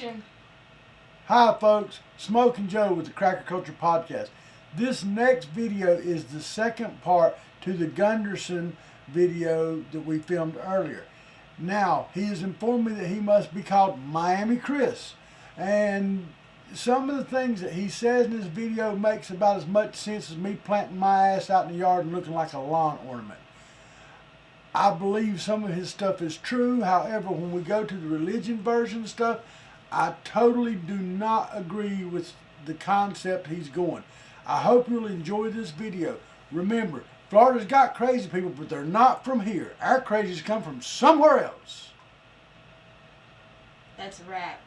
Action! Hi folks, Smoking Joe with the Cracker Culture Podcast. This next video is the second part to the Gunderson video that we filmed earlier. Now, he has informed me that he must be called Miami Chris. And some of the things that he says in this video makes about as much sense as me planting my ass out in the yard and looking like a lawn ornament. I believe some of his stuff is true. However, when we go to the religion version stuff, I totally do not agree with the concept he's going. I hope you'll enjoy this video. Remember, Florida's got crazy people, but they're not from here. Our crazies come from somewhere else. That's a wrap.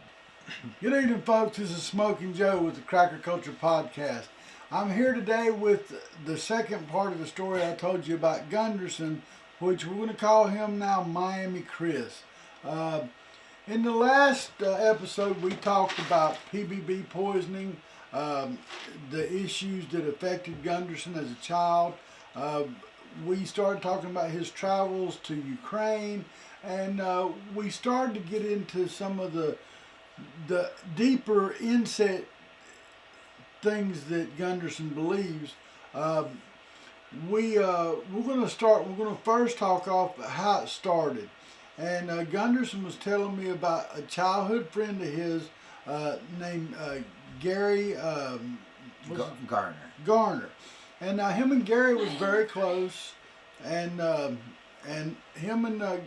Good evening, folks. This is Smoking Joe with the Cracker Culture Podcast. I'm here today with the second part of the story I told you about Gunderson, which we're going to call him now Miami Chris. In the last episode, we talked about PBB poisoning, the issues that affected Gunderson as a child. We started talking about his travels to Ukraine, and we started to get into some of the deeper inset things that Gunderson believes. We're going to first talk off how it started. And Gunderson was telling me about a childhood friend of his named Gary Garner. And him and Gary was very close. And him and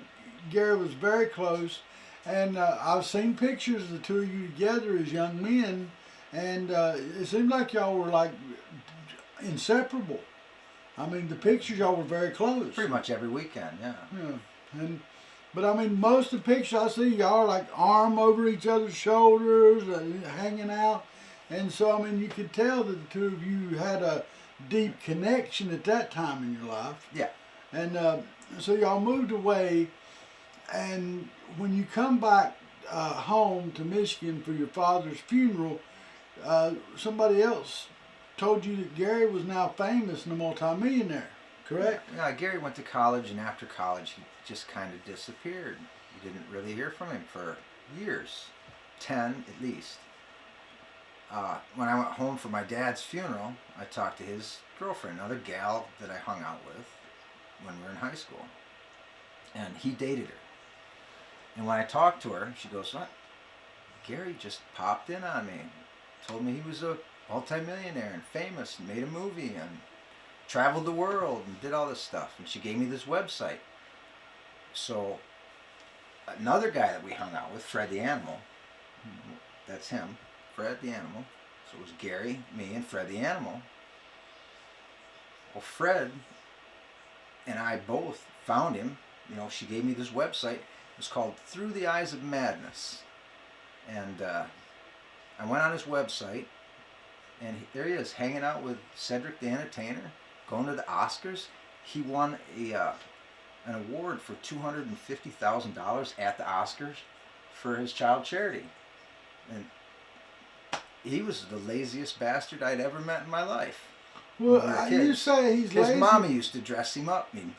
Gary was very close. And I've seen pictures of the two of you together as young men. And it seemed like y'all were like inseparable. I mean, the pictures y'all were very close. Pretty much every weekend, yeah. Yeah. But I mean, most of the pictures I see, y'all are like arm over each other's shoulders, hanging out. And so, I mean, you could tell that the two of you had a deep connection at that time in your life. Yeah. And so y'all moved away. And when you come back home to Michigan for your father's funeral, somebody else told you that Gary was now famous and a multimillionaire, correct? Yeah, Gary went to college, and after college, he just kind of disappeared. You didn't really hear from him for years, 10 at least. When I went home for my dad's funeral, I talked to his girlfriend, another gal that I hung out with when we were in high school. And he dated her. And when I talked to her, she goes, "What? Gary just popped in on me. Told me he was a multi-millionaire and famous and made a movie and traveled the world and did all this stuff." And she gave me this website. So another guy that we hung out with, Fred the Animal, that's him, Fred the Animal. So it was Gary, me, and Fred the Animal. Well, Fred and I both found him. You know, she gave me this website. It was called Through the Eyes of Madness. And I went on his website, and there he is, hanging out with Cedric the Entertainer, going to the Oscars. He won an award for $250,000 at the Oscars for his child charity. And he was the laziest bastard I'd ever met in my life. Well, you say he's lazy. His mommy used to dress him up and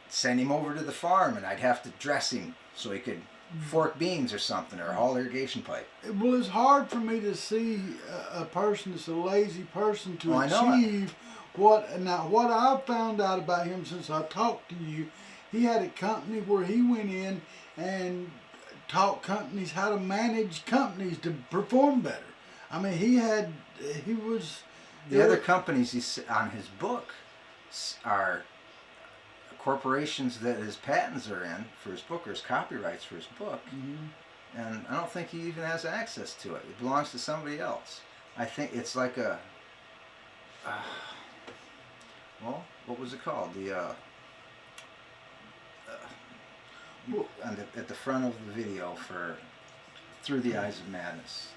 send him over to the farm, and I'd have to dress him so he could fork beans or something, or haul irrigation pipe. Well, it's hard for me to see a person that's a lazy person to achieve what I've found out about him since I talked to you. He had a company where he went in and taught companies how to manage companies to perform better. I mean, the other companies he's on his book are corporations that his patents are in for his book, or his copyrights for his book. Mm-hmm. And I don't think he even has access to it. It belongs to somebody else. I think it's like a well, what was it called? At the front of the video for Through the Eyes of Madness,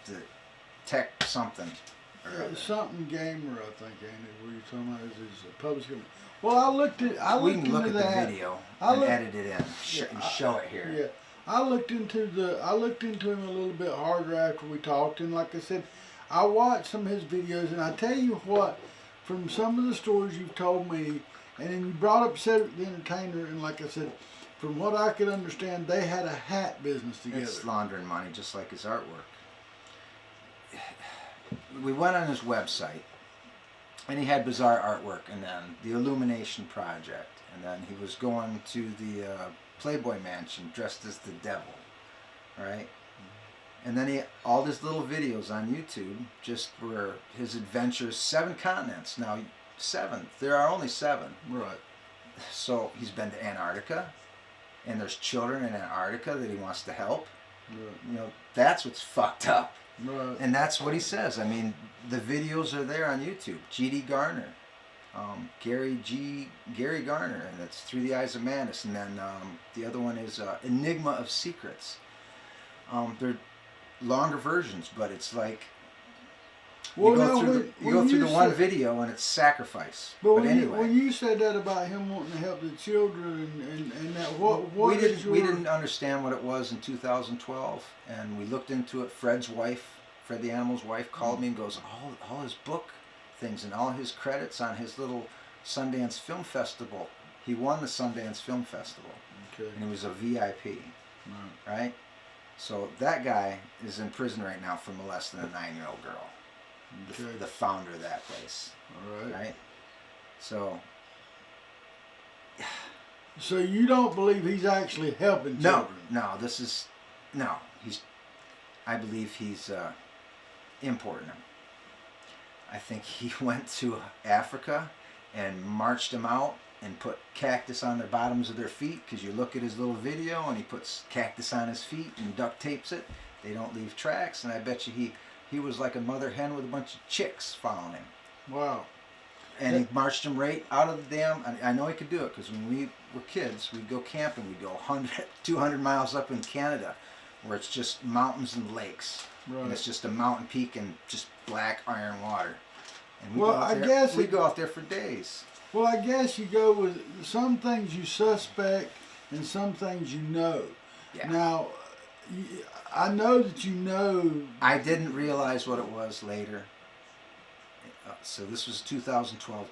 the tech something. Something gamer, I think, ain't it? Where you're talking about is publishing. Well, I looked into that. We can look at the video and edit it in and show it here. Yeah, I looked into him a little bit harder after we talked, and like I said, I watched some of his videos, and I tell you what, from some of the stories you've told me, and then you brought up Cedric the Entertainer, and like I said, from what I could understand, they had a hat business together. It's laundering money, just like his artwork. We went on his website, and he had bizarre artwork, and then the Illumination Project, and then he was going to the Playboy Mansion dressed as the devil, right? And then he all his little videos on YouTube just were his adventures, 7 continents. Now, 7. There are only 7. Right. So he's been to Antarctica, and there's children in Antarctica that he wants to help. Right. You know, that's what's fucked up. Right. And that's what he says. I mean, the videos are there on YouTube. G.D. Garner, Gary Garner, and that's Through the Eyes of Madness. And then the other one is Enigma of Secrets. They're longer versions, but it's like you go through the one video and it's sacrifice. But anyway, when you said that about him wanting to help the children and that, what we didn't understand what it was in 2012, and we looked into it. Fred the animal's wife, called me and goes, all his book things and all his credits on his little Sundance Film Festival. He won the Sundance Film Festival, and he was a VIP, right? So that guy is in prison right now for molesting a 9-year-old girl. Okay. The founder of that place. All right. Right? So you don't believe he's actually helping children? No, I believe he's importing them. I think he went to Africa and marched them out and put cactus on the bottoms of their feet, because you look at his little video and he puts cactus on his feet and duct tapes it. They don't leave tracks, and I bet you he was like a mother hen with a bunch of chicks following him. Wow. And he marched them right out of the damn... I know he could do it, because when we were kids, we'd go camping. We'd go 100, 200 miles up in Canada, where it's just mountains and lakes. Right. And it's just a mountain peak and just black iron water. And we'd go out there for days. Well, I guess you go with some things you suspect and some things you know. Yeah. Now, I know that you know. I didn't realize what it was later. So this was 2012.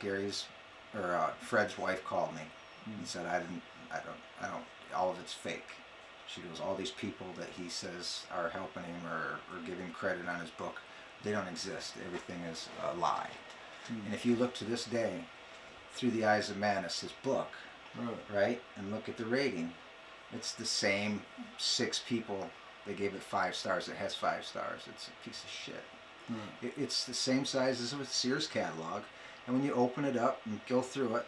Fred's wife called me and said, I don't, all of it's fake. She goes, all these people that he says are helping him or giving credit on his book, they don't exist. Everything is a lie. And if you look to this day, Through the Eyes of Madness, his book, right, and look at the rating, it's the same 6 people. They gave it 5 stars. It has 5 stars. It's a piece of shit. It's the same size as a Sears catalog, and when you open it up and go through it,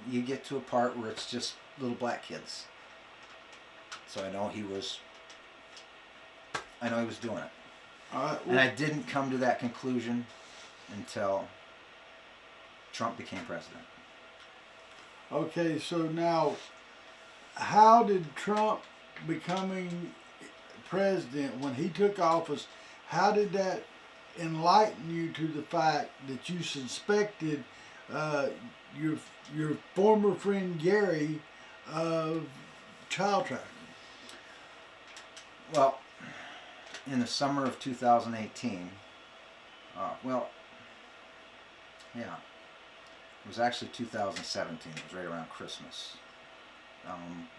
you get to a part where it's just little black kids. So I know he was doing it. And I didn't come to that conclusion until Trump became president. Okay, so now, how did Trump becoming president, when he took office, how did that enlighten you to the fact that you suspected your former friend Gary of child trafficking? Well, in the summer of 2018, it was actually 2017. It was right around Christmas.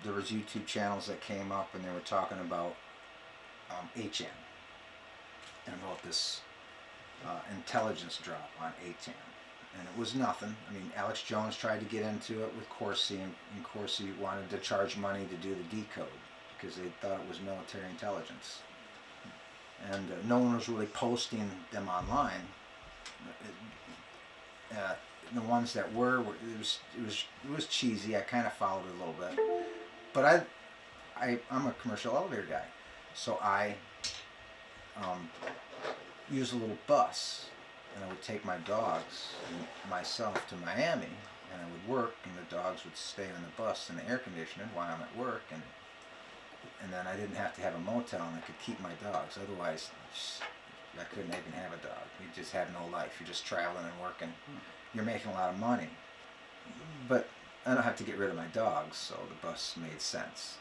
There was YouTube channels that came up, and they were talking about HN and about this intelligence drop on HN. And it was nothing. I mean, Alex Jones tried to get into it with Corsi, and Corsi wanted to charge money to do the decode because they thought it was military intelligence. And no one was really posting them online. The ones that were, it was cheesy. I kind of followed it a little bit, but I'm a commercial elevator guy, so I use a little bus, and I would take my dogs and myself to Miami, and I would work, and the dogs would stay on the bus in the air conditioning while I'm at work, and then I didn't have to have a motel, and I could keep my dogs. Otherwise, I couldn't even have a dog. You just have no life. You're just traveling and working. You're making a lot of money, but I don't have to get rid of my dogs, so the bus made sense.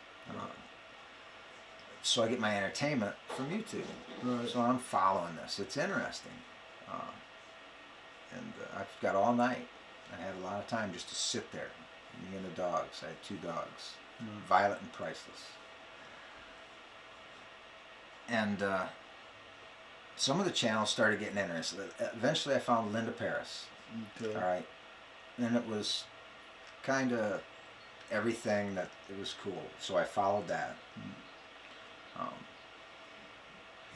So I get my entertainment from YouTube. Right. So I'm following this. It's interesting. And I've got all night. I had a lot of time just to sit there, me and the dogs. I had 2 dogs. violent and priceless. And some of the channels started getting interested. Eventually I found Linda Paris. Okay. All right. And it was kind of everything that it was cool. So I followed that.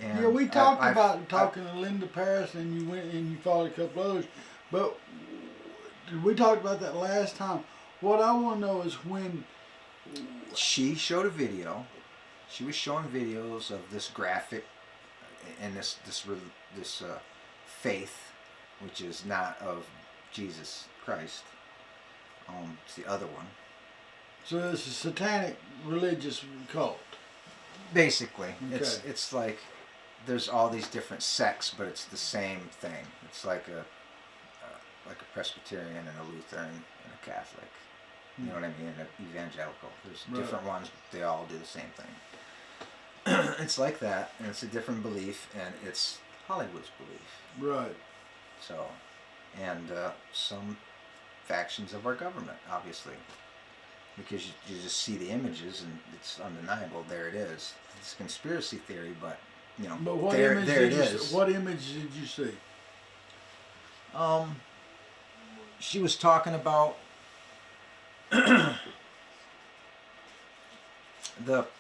And yeah, we talked about talking to Linda Paris, and you went and you followed a couple others. But we talked about that last time. What I want to know is when she showed a video. She was showing videos of this graphic and this faith, which is not of Jesus Christ. It's the other one. So it's a satanic religious cult. Basically, Okay. it's like there's all these different sects, but it's the same thing. It's like a Presbyterian and a Lutheran and a Catholic. You know what I mean? And an evangelical. There's different ones, but they all do the same thing. It's like that, and it's a different belief, and it's Hollywood's belief. Right. So, and some factions of our government, obviously, because you just see the images and it's undeniable. There it is. It's a conspiracy theory, but you know, but what there image it did is. What image did you see? She was talking about the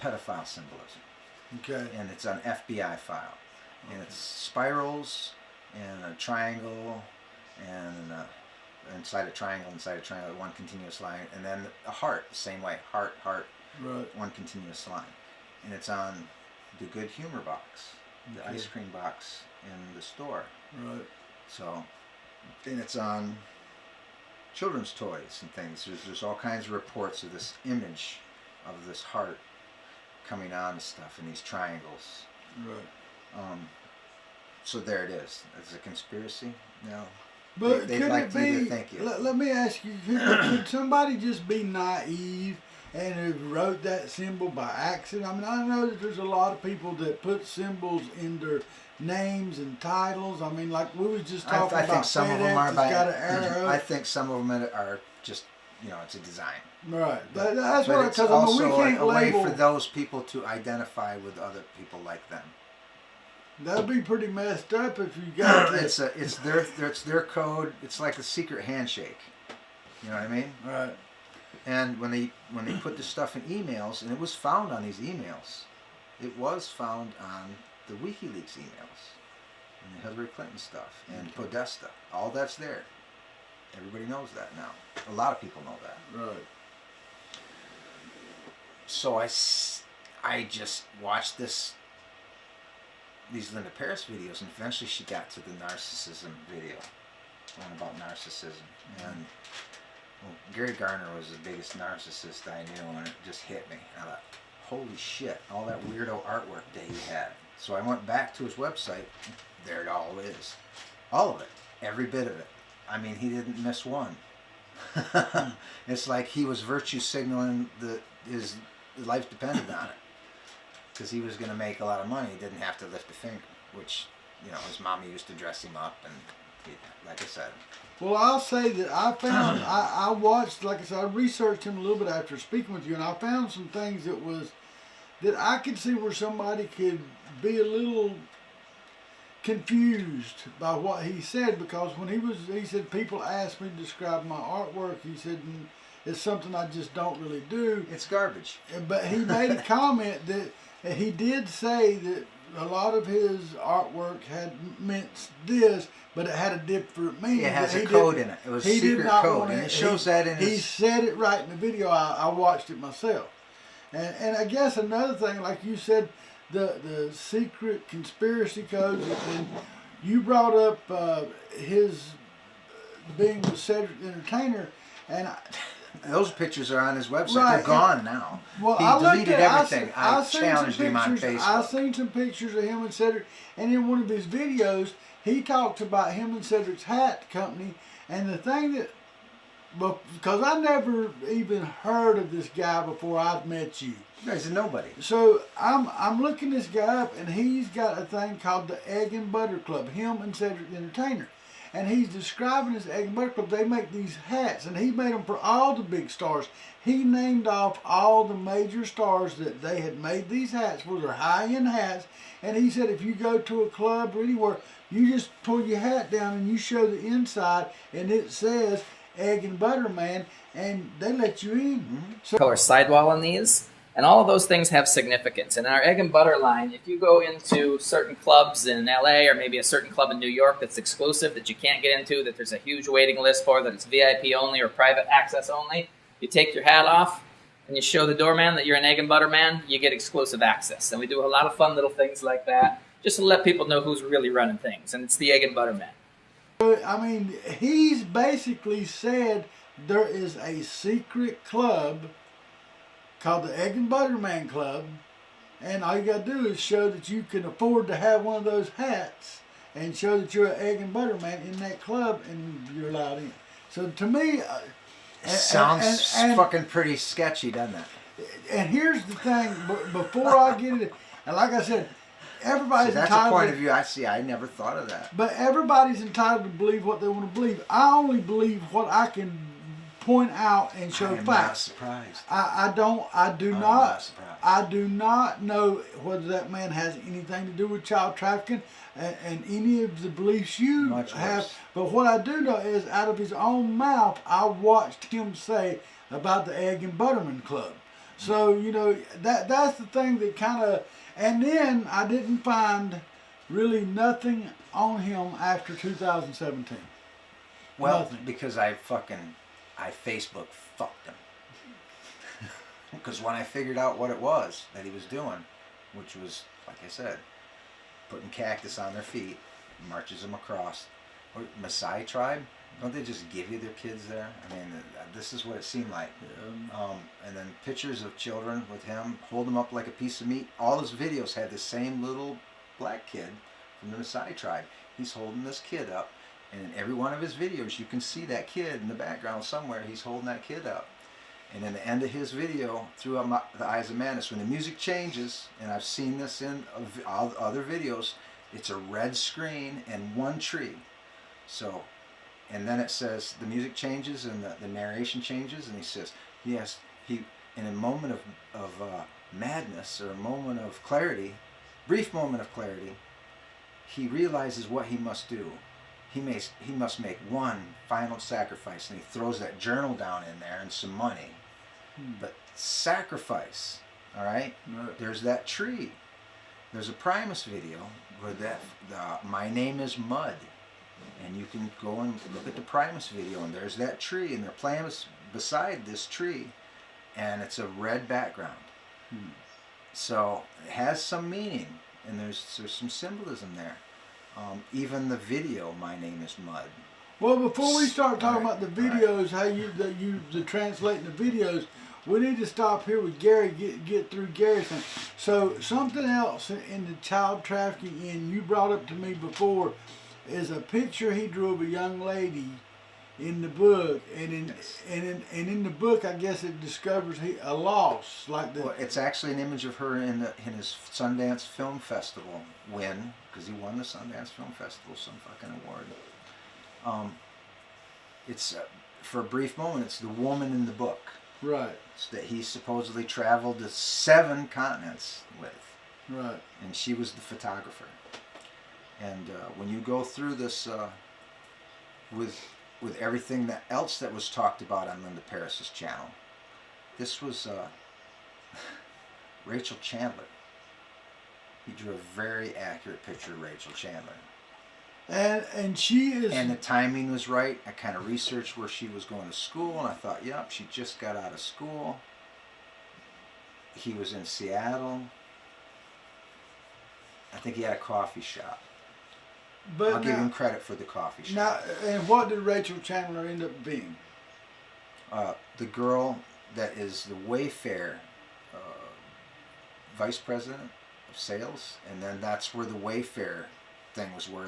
pedophile symbolism. Okay. And it's an FBI file. And it's spirals and a triangle and inside a triangle, one continuous line, and then a heart, the same way, heart, Right. one continuous line. And it's on the Good Humor box, the ice cream box in the store. Right. So, and it's on children's toys and things. There's all kinds of reports of this image of this heart coming on and stuff, and these triangles. Right. So there it is. It's a conspiracy. No. But They'd could like it to either be? think it. Let me ask you: could somebody just be naive and have wrote that symbol by accident? I mean, I know that there's a lot of people that put symbols in their names and titles. I mean, like we was just talking I about think some of them FedEx are has by. got an arrow. I think some of them are just, it's a design. Right. That's But what, it's because I mean, we also can't a way label. for those people to identify with other people like them. That'd be pretty messed up if you got It's their code. It's like a secret handshake. You know what I mean? Right. And when they put this stuff in emails, and it was found on these emails, it was found on the WikiLeaks emails, and the Hillary Clinton stuff, and Podesta. All that's there. Everybody knows that now. A lot of people know that. Right. So I just watched these Linda Paris videos, and eventually she got to the narcissism video, one about narcissism. And Gary Garner was the biggest narcissist I knew, and it just hit me. I thought, holy shit, all that weirdo artwork that he had. So I went back to his website. There it all is. All of it. Every bit of it. I mean, he didn't miss one. It's like he was virtue signaling his life depended on it. Because he was going to make a lot of money. He didn't have to lift a finger, which, his mommy used to dress him up, and like I said. Well, I'll say that I found, I watched, like I said, I researched him a little bit after speaking with you, and I found some things that I could see where somebody could be a little confused by what he said, because when he said, people asked me to describe my artwork, he said, it's something I just don't really do. It's garbage. But he made a comment that he did say that a lot of his artwork had meant this, but it had a different meaning. It has a code in it. It was a secret code, and it shows that in his... He said it right in the video. I watched it myself. And I guess another thing, like you said, the secret conspiracy codes, and you brought up his being the Cedric the Entertainer, and those pictures are on his website. Right, They're gone now. Well, he deleted everything. I challenged him on Facebook. I seen some pictures of him and Cedric, and in one of his videos, he talks about him and Cedric's hat company, and the thing that, because I never even heard of this guy before I'd met you. He's a nobody. So I'm looking this guy up, and he's got a thing called the Egg and Butter Club, him and Cedric the Entertainer. and he's describing his Egg and Butter Club. They make these hats, and he made them for all the big stars. He named off all the major stars that they had made these hats for. Their high-end hats, and he said if you go to a club or anywhere, you just pull your hat down and you show the inside, and it says Egg and Butter Man, and they let you in. Mm-hmm. So, color sidewall on these, and all of those things have significance. In our Egg and Butter line, if you go into certain clubs in LA or maybe a certain club in New York that's exclusive, that you can't get into, that there's a huge waiting list for, that it's VIP only or private access only, you take your hat off and you show the doorman that you're an Egg and Butter Man, you get exclusive access. And we do a lot of fun little things like that just to let people know who's really running things, and it's the Egg and Butter Man. I mean, he's basically said there is a secret club called the Egg and Butter Man Club, and all you got to do is show that you can afford to have one of those hats and show that you're an Egg and Butter Man in that club, and you're allowed in. So to me, sounds fucking pretty sketchy, doesn't it? And here's the thing: before I get it, and like I said, everybody's that's entitled. a point of view I see. I never thought of that. But everybody's entitled to believe what they want to believe. I only believe what I can point out and show I'm facts. not surprised. I do not know whether that man has anything to do with child trafficking and any of the beliefs you Much have. worse. But what I do know is, out of his own mouth, I watched him say about the Egg and Butterman Club. So that's the thing that kind of. And then I didn't find really nothing on him after 2017. Well, Nothing. because I Facebook fucked him. Because when I figured out what it was that he was doing, which was, like I said, putting cactus on their feet, marches them across. Or Maasai tribe, don't they just give you their kids there? I mean, this is what it seemed like. And then pictures of children with him, hold them up like a piece of meat. All his videos had the same little black kid from the Maasai tribe. He's holding this kid up. And in every one of his videos, you can see that kid in the background somewhere. He's holding that kid up. And in the end of his video, Through the Eyes of Madness, when the music changes, and I've seen this in other videos, it's a red screen and one tree. So, and then it says, the music changes and the narration changes, and he says, yes, he, in a moment of madness, or a moment of clarity, brief moment of clarity, he realizes what he must do. He must make one final sacrifice, and he throws that journal down in there and some money. But sacrifice, all right? There's that tree. There's a Primus video where My Name is Mud, and you can go and look at the Primus video, and there's that tree, and they're playing beside this tree, and it's a red background. So it has some meaning, and there's some symbolism there. Even the video, My Name is Mud. Well, before we start talking about the videos, how the translating the videos, we need to stop here with Gary, get through Gary's thing. So something else in the child trafficking, and you brought up to me before, is a picture he drew of a young lady in the book, and in the book, I guess it discovers a loss like the. Well, it's actually an image of her in his Sundance Film Festival win, because he won the Sundance Film Festival, some fucking award. It's for a brief moment, it's the woman in the book. Right. That he supposedly traveled to 7 continents with. Right. And she was the photographer. And when you go through this with everything else that was talked about on Linda Paris's channel, this was Rachel Chandler. He drew a very accurate picture of Rachel Chandler. And she is. And the timing was right. I kind of researched where she was going to school, and I thought, yep, she just got out of school. He was in Seattle. I think he had a coffee shop. But I'll give him credit for the coffee shop. Now, and what did Rachel Chandler end up being? The girl that is the Wayfair vice president of sales, and then that's where the Wayfair thing was, where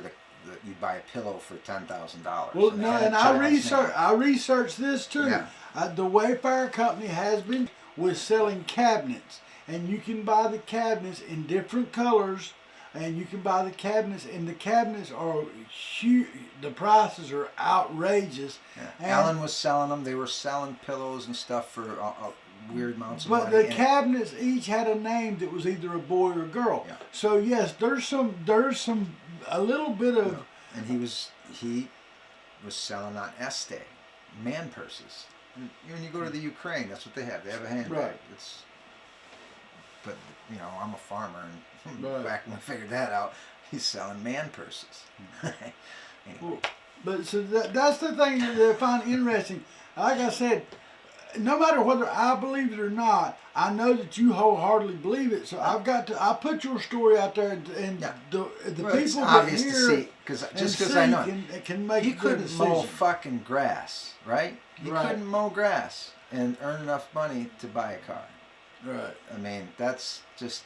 you buy a pillow for $10,000. Well, no, and I researched this too. Yeah. The Wayfair company has been selling cabinets, and you can buy the cabinets in different colors. and you can buy the cabinets, and the cabinets are huge. The prices are outrageous. Yeah. And, Alan was selling them. They were selling pillows and stuff for weird amounts of but money. the cabinets each had a name that was either a boy or a girl. Yeah. So yes, there's a little bit of. Yeah. And he was selling on Este, man purses. And when you go to the Ukraine, that's what they have. They have a handbag. Right. But you know, I'm a farmer, and Right. back when I figured that out, he's selling man purses. Anyway. Well, but so that's the thing that I find interesting. Like I said, no matter whether I believe it or not, I know that you wholeheartedly believe it. So I put your story out there, and Yeah. the Well, it's people that obvious hear to see, because I know can make he a good couldn't mow decision. fucking grass, right? He Right. couldn't mow grass and earn enough money to buy a car. Right. I mean, that's just,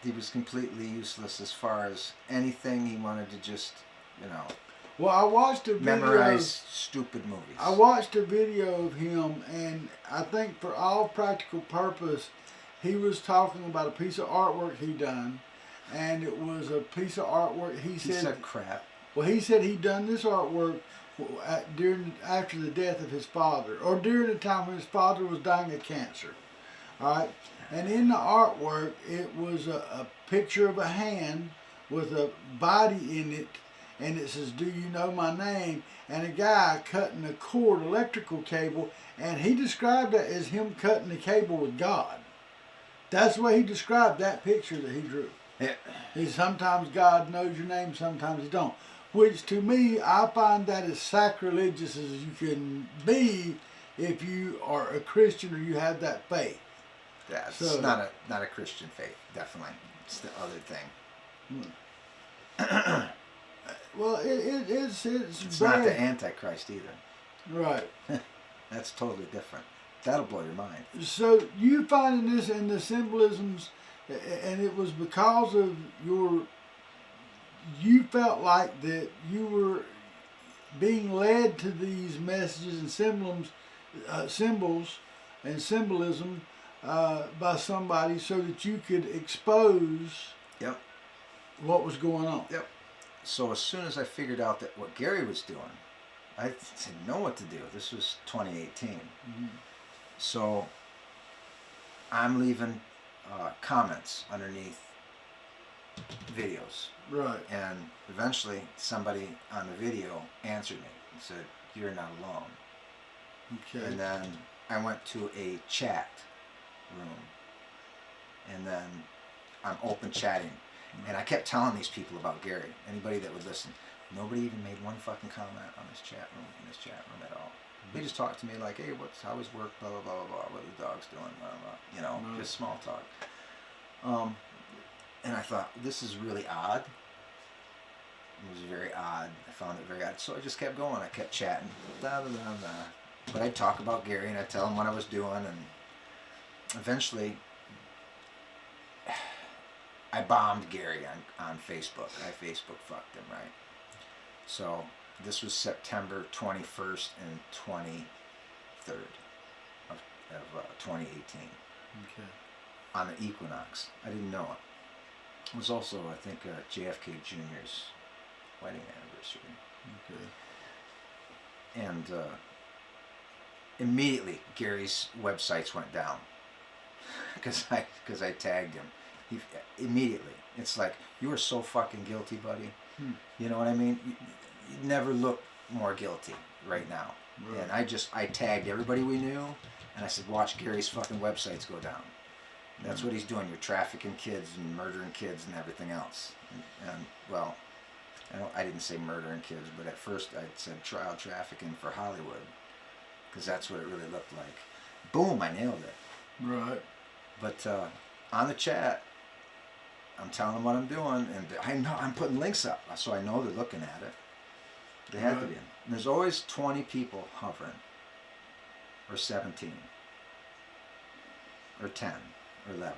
he was completely useless as far as anything. He wanted to just, you know, Well, I watched a video. memorize stupid movies. I watched a video of him, and I think for all practical purpose, he was talking about a piece of artwork he done, and it was a piece of artwork he said crap. Well, he said he done this artwork after the death of his father, or during the time when his father was dying of cancer. All right, and in the artwork, it was a picture of a hand with a body in it, and it says, "Do you know my name?" And a guy cutting a cord, electrical cable, and he described that as him cutting the cable with God. That's the way he described that picture that he drew. Yeah. Sometimes God knows your name, sometimes he don't. Which to me, I find that as sacrilegious as you can be if you are a Christian or you have that faith. Yeah, it's So- not a Christian faith, definitely. It's the other thing. Well, it's It's very, not the Antichrist either. right. That's totally different. That'll blow your mind. So you finding this in the symbolisms, and it was because of you felt like that you were being led to these messages and symbols and symbolism by somebody so that you could expose Yep. what was going on. Yep. So as soon as I figured out that what Gary was doing, I didn't know what to do. This was 2018. Mm-hmm. So I'm leaving comments underneath videos. Right. And eventually somebody on the video answered me and said, "You're not alone." Okay. And then I went to a chat room. And then I'm open chatting. And I kept telling these people about Gary, anybody that would listen. Nobody even made one fucking comment on this chat room, at all. They just talked to me like, "Hey, how was work, blah, blah, blah, blah, blah, what are the dogs doing, blah, blah," you know, just small talk. And I thought, this is really odd. It was very odd. I found it very odd. So I just kept going. I kept chatting. Blah, blah, blah, blah. But I'd talk about Gary and I'd tell him what I was doing. And eventually, I bombed Gary on Facebook. I Facebook fucked him, right? So this was September 21st and 23rd of 2018. Okay. On the equinox. I didn't know it. It was also, I think, JFK Jr.'s wedding anniversary. Okay. And immediately Gary's websites went down because I tagged him. Immediately, it's like, you are so fucking guilty, buddy. You know what I mean? You never look more guilty right now. Right. And I tagged everybody we knew, and I said, watch Gary's fucking websites go down. That's what he's doing. You're trafficking kids and murdering kids and everything else. And well, I didn't say murdering kids, but at first I said child trafficking for Hollywood, because that's what it really looked like. Boom, I nailed it. Right. But on the chat, I'm telling them what I'm doing, and I know I'm putting links up, so I know they're looking at it. They have to be. And there's always 20 people hovering, or 17, or 10, or 11.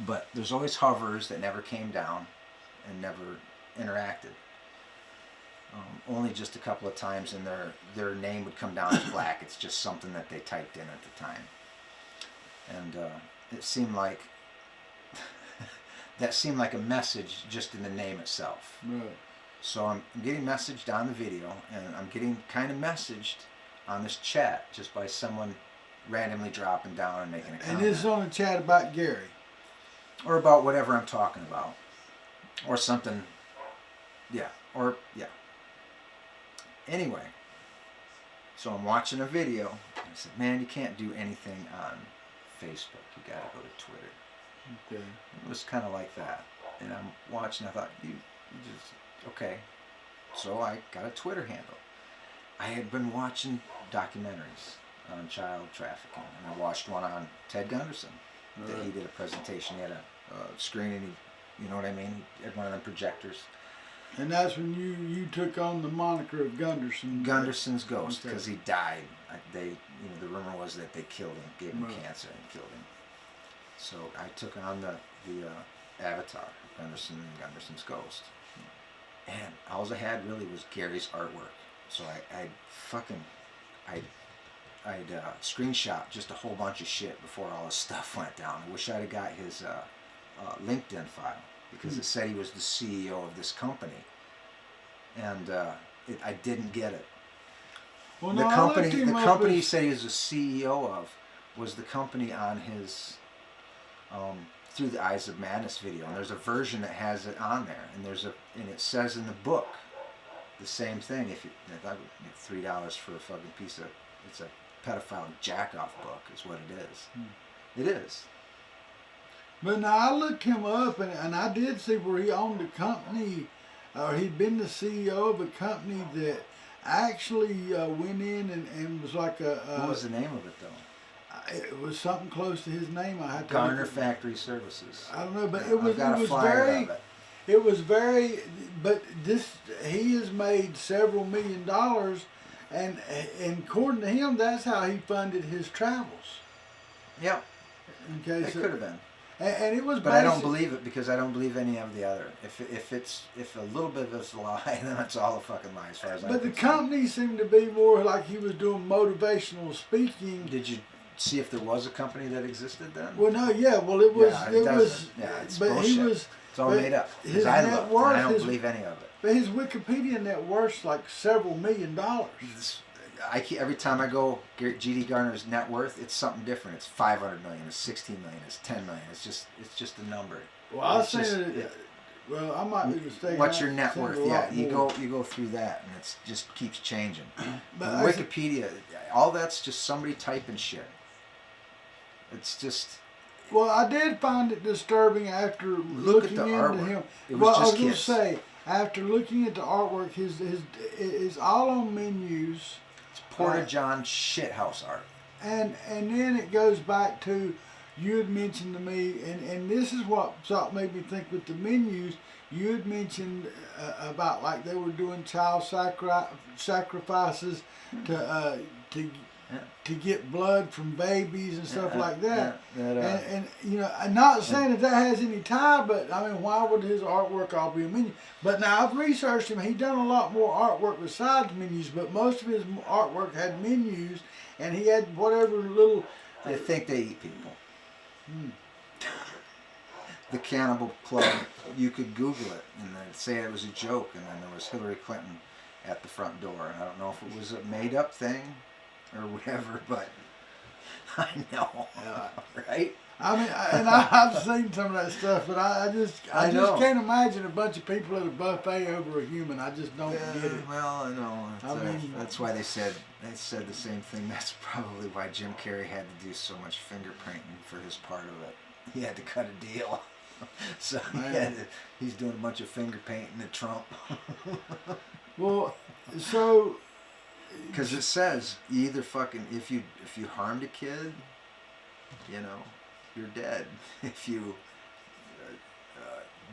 But there's always hovers that never came down and never interacted. Only just a couple of times, and their name would come down as black. It's just something that they typed in at the time. And it seemed like that seemed like a message just in the name itself. Right. So I'm getting messaged on the video, and I'm getting kind of messaged on this chat just by someone randomly dropping down and making a comment. And this is on a chat about Gary. Or about whatever I'm talking about. Or something. Yeah. Anyway. So I'm watching a video. And I said, man, you can't do anything on Facebook. You got to go to Twitter. Okay. It was kind of like that. And I'm watching. I thought, you just... Okay. So I got a Twitter handle. I had been watching documentaries on child trafficking. And I watched one on Ted Gunderson. That he did a presentation. He had a screen, and you know what I mean? He had one of them projectors. And that's when you took on the moniker of Gunderson. Gunderson's ghost, because he died. The rumor was that they killed him, gave him cancer, and killed him. So I took on the avatar of Gunderson and Gunderson's ghost. And all I had really was Gary's artwork. So I'd screenshot just a whole bunch of shit before all this stuff went down. I wish I'd have got his LinkedIn file, because it said he was the CEO of this company, and I didn't get it. Well, The company he said he was the CEO of was the company on his Through the Eyes of Madness video, and there's a version that has it on there, and and it says in the book the same thing. If $3 for a fucking piece of, it's a pedophile jack-off book is what it is. It is. But now I looked him up, and I did see where he owned a company, or he'd been the CEO of a company that actually went in and was like a... what was the name of it, though? It was something close to his name. I had to Garner Factory Services. I don't know, but Yeah, it was I've got it a was flyer very of it. it was very. But he has made several $1 million, and according to him, that's how he funded his travels. Yep. Okay, It could have been. And it was. But I don't believe it, because I don't believe any of the other. If a little bit of it's a lie, then it's all a fucking lie as far as I'm But the concerned. company seemed to be more like he was doing motivational speaking. Did you see if there was a company that existed then? Well, no, yeah, well, it was. Yeah, it was. Yeah, it's but bullshit. he was. It's all but made up. his Because I net looked, worth and I don't is- believe any of it. But his Wikipedia net worth's like several $1 million. Every time I go G.D. Garner's net worth, it's something different. It's 500 million, it's 16 million, it's 10 million. It's just a number. Well, I It's say just- that. Well, I might be mistaken. What's your I net think worth? a Yeah, lot you more. go through that, and it just keeps changing. But The I- Wikipedia, all that's just somebody typing shit. It's just Well, I did find it disturbing after Look at looking the into artwork. him. It was Well, I just was going to kids. say, after looking at the artwork, his all on menus, Porta John shithouse art. and then it goes back to, you had mentioned to me, and this is what made me think with the menus. You had mentioned about like they were doing child sacrifices to get blood from babies and stuff like that. And you know, I'm not saying that has any tie, but I mean, why would his artwork all be a menu? But now I've researched him. He done a lot more artwork besides menus, but most of his artwork had menus, and he had whatever little. I think they eat people. The Cannibal Club, you could Google it and they'd say it was a joke, and then there was Hillary Clinton at the front door. And I don't know if it was a made-up thing or whatever, but I know, right? I mean, I've seen some of that stuff, but I just know. can't imagine a bunch of people at a buffet over a human. I just don't get it. Well, I know. That's why they said the same thing. That's probably why Jim Carrey had to do so much fingerprinting for his part of it. He had to cut a deal. So he's doing a bunch of finger painting at Trump. Well, so Because it says you either fucking if you harmed a kid, you know, you're dead. If you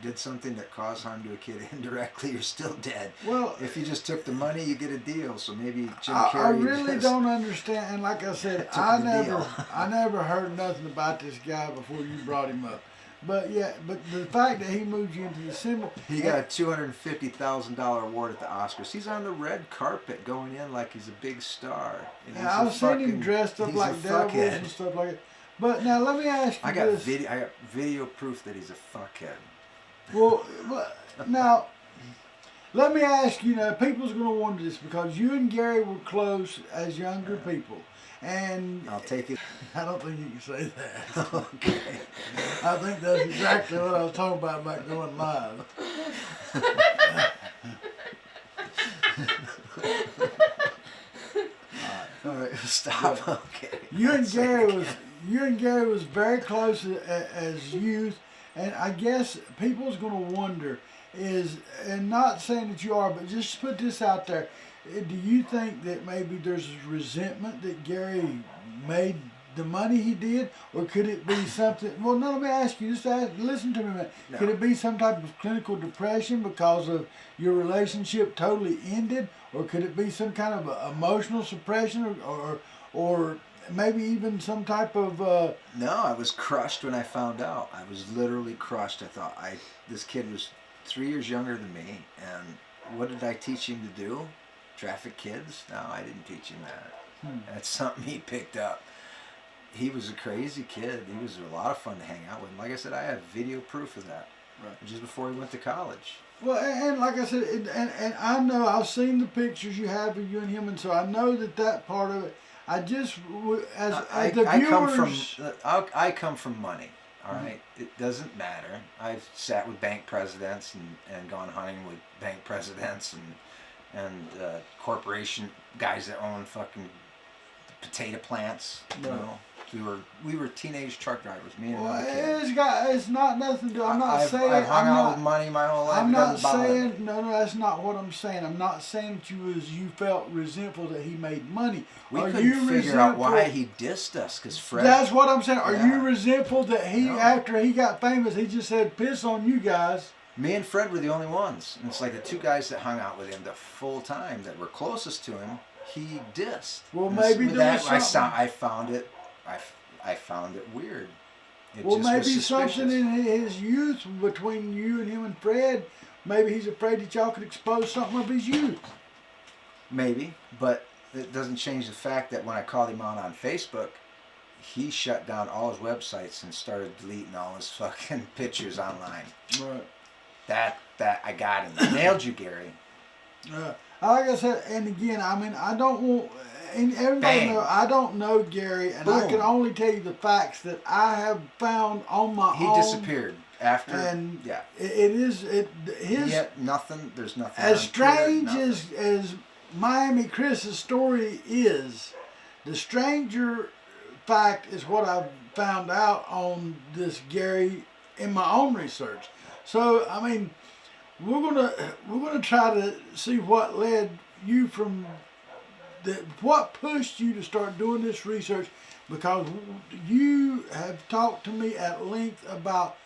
did something that caused harm to a kid indirectly, you're still dead. Well, if you just took the money, you get a deal. So maybe Jim I Carrey. really don't understand. And like I said, Took I the deal. never heard nothing about this guy before you brought him up. But yeah, but the fact that he moved you into the symbol. He got a $250,000 award at the Oscars. He's on the red carpet going in like he's a big star. And he's I've a seen him fucking- dressed up he's like a devils fuckhead. and stuff like that. But now let me ask you I got this. video proof that he's a fuckhead. Well, now, let me ask you, now, people's going to wonder this because you and Gary were close as younger people. And I'll take it. I don't think you can say that. Okay. I think that's exactly what I was talking about going live. All right, stop. Okay. You and Gary was very close as youth, and I guess people's going to wonder is, and not saying that you are, but just put this out there. Do you think that maybe there's resentment that Gary made the money he did, or could it be something? Well, no, let me ask you. Listen to me a minute. No. Could it be some type of clinical depression because of your relationship totally ended, or could it be some kind of emotional suppression, or maybe even some type of? No, I was crushed when I found out. I was literally crushed. I thought this kid was 3 years younger than me, and what did I teach him to do? Traffic kids? No, I didn't teach him that. That's something he picked up. He was a crazy kid. He was a lot of fun to hang out with. And like I said, I have video proof of that. Right. Just before he went to college. Well, and like I said, and I know I've seen the pictures you have of you and him, and so I know that part of it. I just as the viewers. I come from money. All right, it doesn't matter. I've sat with bank presidents and gone hunting with bank presidents and corporation guys that own fucking potato plants. You know, we were teenage truck drivers. Me and another kid. It's not nothing to do. I've hung out with money my whole life. I'm not saying no. That's not what I'm saying. I'm not saying that you felt resentful that he made money. We couldn't figure out why he dissed us, because Fred. That's what I'm saying. Are you resentful that he, after he got famous, he just said piss on you guys? Me and Fred were the only ones. And it's like the two guys that hung out with him the full time that were closest to him, he dissed. Well, maybe there was something. I found it weird. Well, maybe something in his youth between you and him and Fred. Maybe he's afraid that y'all could expose something of his youth. Maybe, but it doesn't change the fact that when I called him out on Facebook, he shut down all his websites and started deleting all his fucking pictures online. Right. That I got him. I nailed you, Gary. Like I said, and again, I mean, I don't want, and everybody know, I don't know Gary, and I can only tell you the facts that I have found on my own. He disappeared after, and yeah. His nothing. There's nothing. As strange as Miami Chris's story is, the stranger fact is what I've found out on this Gary in my own research. So I mean, we're gonna try to see what led you from what pushed you to start doing this research, because you have talked to me at length about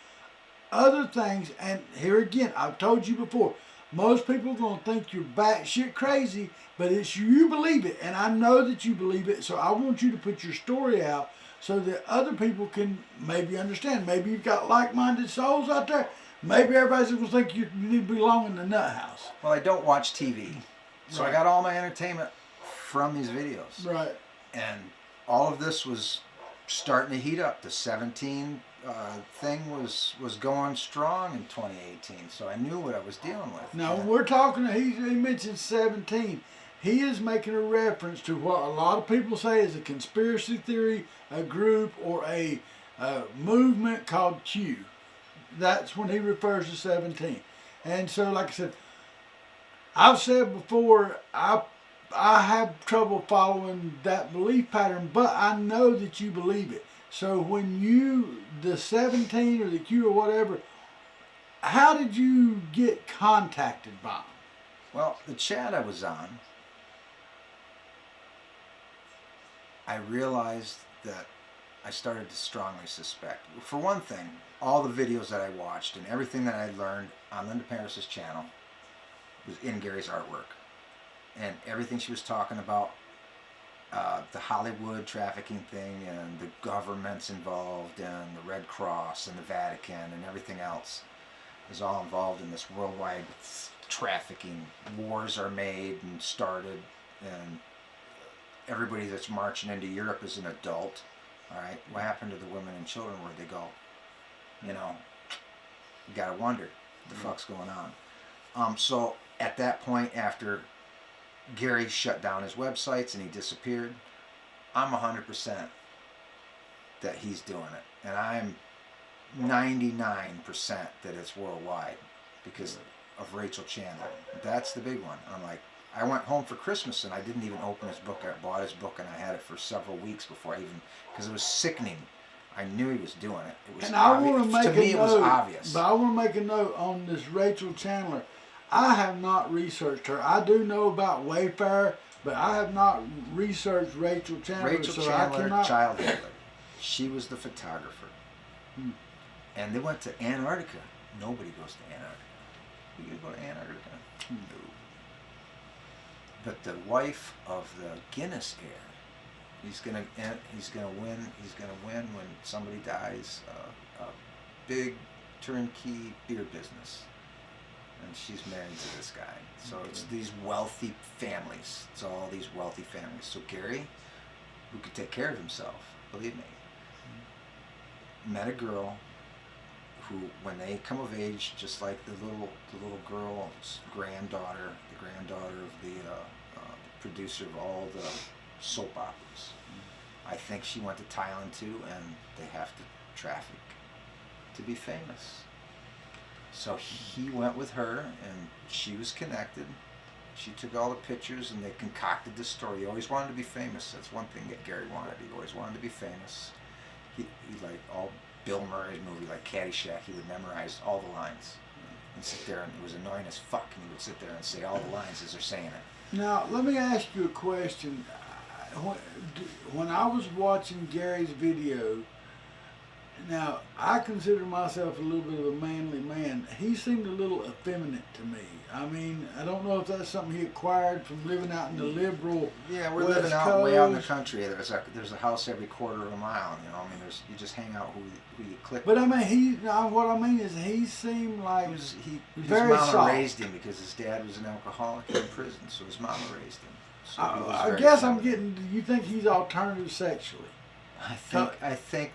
other things, and here again, I've told you before, most people are gonna think you're batshit crazy, but it's you believe it, and I know that you believe it. So I want you to put your story out so that other people can maybe understand. Maybe you've got like-minded souls out there. Maybe everybody's going to think you need to belong in the nut house. Well, I don't watch TV. So I got all my entertainment from these videos. Right. And all of this was starting to heat up. The 17 thing was going strong in 2018. So I knew what I was dealing with. Now, we're talking, he mentioned 17. He is making a reference to what a lot of people say is a conspiracy theory, a group, or a movement called Q. That's when he refers to 17. And so, like I said, I've said before, I have trouble following that belief pattern, but I know that you believe it. So when the 17 or the Q or whatever, how did you get contacted by them? Well, the chat I was on, I realized that I started to strongly suspect. For one thing, all the videos that I watched and everything that I learned on Linda Paris's channel was in Gary's artwork. And everything she was talking about, the Hollywood trafficking thing and the governments involved and the Red Cross and the Vatican and everything else is all involved in this worldwide trafficking. Wars are made and started, and everybody that's marching into Europe is an adult. All right, what happened to the women and children? Where'd they go? You know, you gotta wonder. the fuck's going on? So at that point, after Gary shut down his websites and he disappeared, I'm 100% that he's doing it, and I'm 99% that it's worldwide because of Rachel Chandler. That's the big one. I'm like, I went home for Christmas and I didn't even open his book. I bought his book and I had it for several weeks before I even, because it was sickening. I knew he was doing it. It was and obvious. I want to make to me, a it was note, obvious. but I want to make a note on this Rachel Chandler. I have not researched her. I do know about Wayfarer, but I have not researched Rachel Chandler. Rachel so Chandler, I cannot... child handler. She was the photographer. And they went to Antarctica. Nobody goes to Antarctica. You gonna go to Antarctica? No. But the wife of the Guinness heir, he's gonna win. He's gonna win when somebody dies. A big turnkey beer business, and she's married to this guy. So it's these wealthy families. It's all these wealthy families. So Gary, who could take care of himself, believe me, met a girl who, when they come of age, just like the little girl's granddaughter, the granddaughter of the producer of all the soap operas. I think she went to Thailand too, and they have to traffic to be famous. So he went with her, and she was connected. She took all the pictures, and they concocted this story. He always wanted to be famous. That's one thing that Gary wanted. He always wanted to be famous. He like all Bill Murray's movie, like Caddyshack, he would memorize all the lines and sit there, and it was annoying as fuck, and he would sit there and say all the lines as they're saying it. Now, let me ask you a question. When I was watching Gary's video, now, I consider myself a little bit of a manly man. He seemed a little effeminate to me. I mean, I don't know if that's something he acquired from living out in the liberal Yeah, we're West living out way out in the Coast. country. There's a house every quarter of a mile. You know, I mean, you just hang out who you click. But I mean, what I mean is he seemed like his very mama soft. raised him because his dad was an alcoholic in prison, so his mama raised him. So he was I very guess I'm feminine. getting. You think he's alternative sexually? I think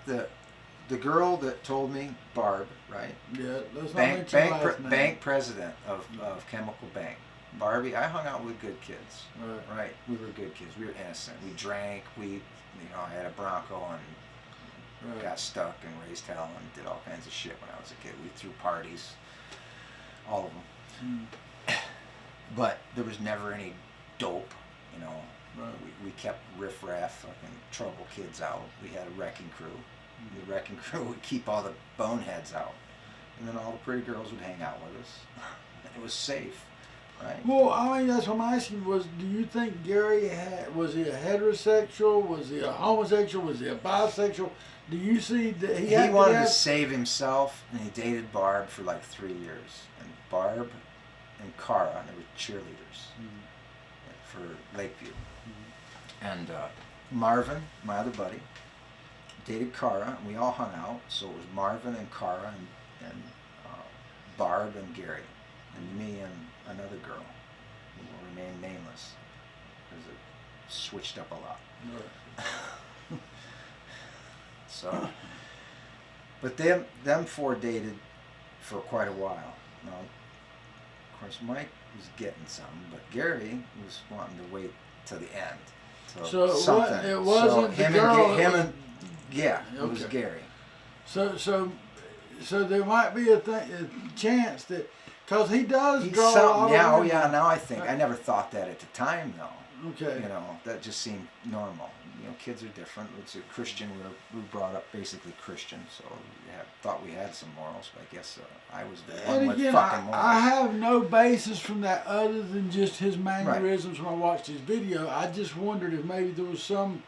the girl that told me, Barb, right? Yeah, let's not mention last name. Bank president of Chemical Bank. Barbie, I hung out with good kids. Right. We were good kids. We were innocent. We drank. I had a Bronco and got stuck and raised hell and did all kinds of shit when I was a kid. We threw parties, all of them. But there was never any dope, you know. We kept riff-raff, fucking trouble kids out. We had a wrecking crew. The wrecking crew would keep all the boneheads out, and then all the pretty girls would hang out with us. And it was safe, right? Well, I mean, that's what I'm asking. Do you think Gary was he a heterosexual? Was he a homosexual? Was he a bisexual? Do you see that he wanted to save himself, and he dated Barb for like 3 years. And Barb and Cara, they were cheerleaders for Lakeview. And Marvin, my other buddy, dated Cara, and we all hung out. So it was Marvin and Cara and Barb and Gary, and me and another girl who will remain nameless because it switched up a lot. So, but them four dated for quite a while. Now, of course, Mike was getting something, but Gary was wanting to wait till the end. So it wasn't the girl. Yeah, it was Gary. So there might be a chance that, because he does draw. Yeah, now I think. I never thought that at the time, though. Okay. You know, that just seemed normal. You know, kids are different. It's a Christian. We were brought up basically Christian, so we thought we had some morals. But I guess I was the one with fucking morals. I have no basis from that other than just his mannerisms when I watched his video. I just wondered if maybe there was some.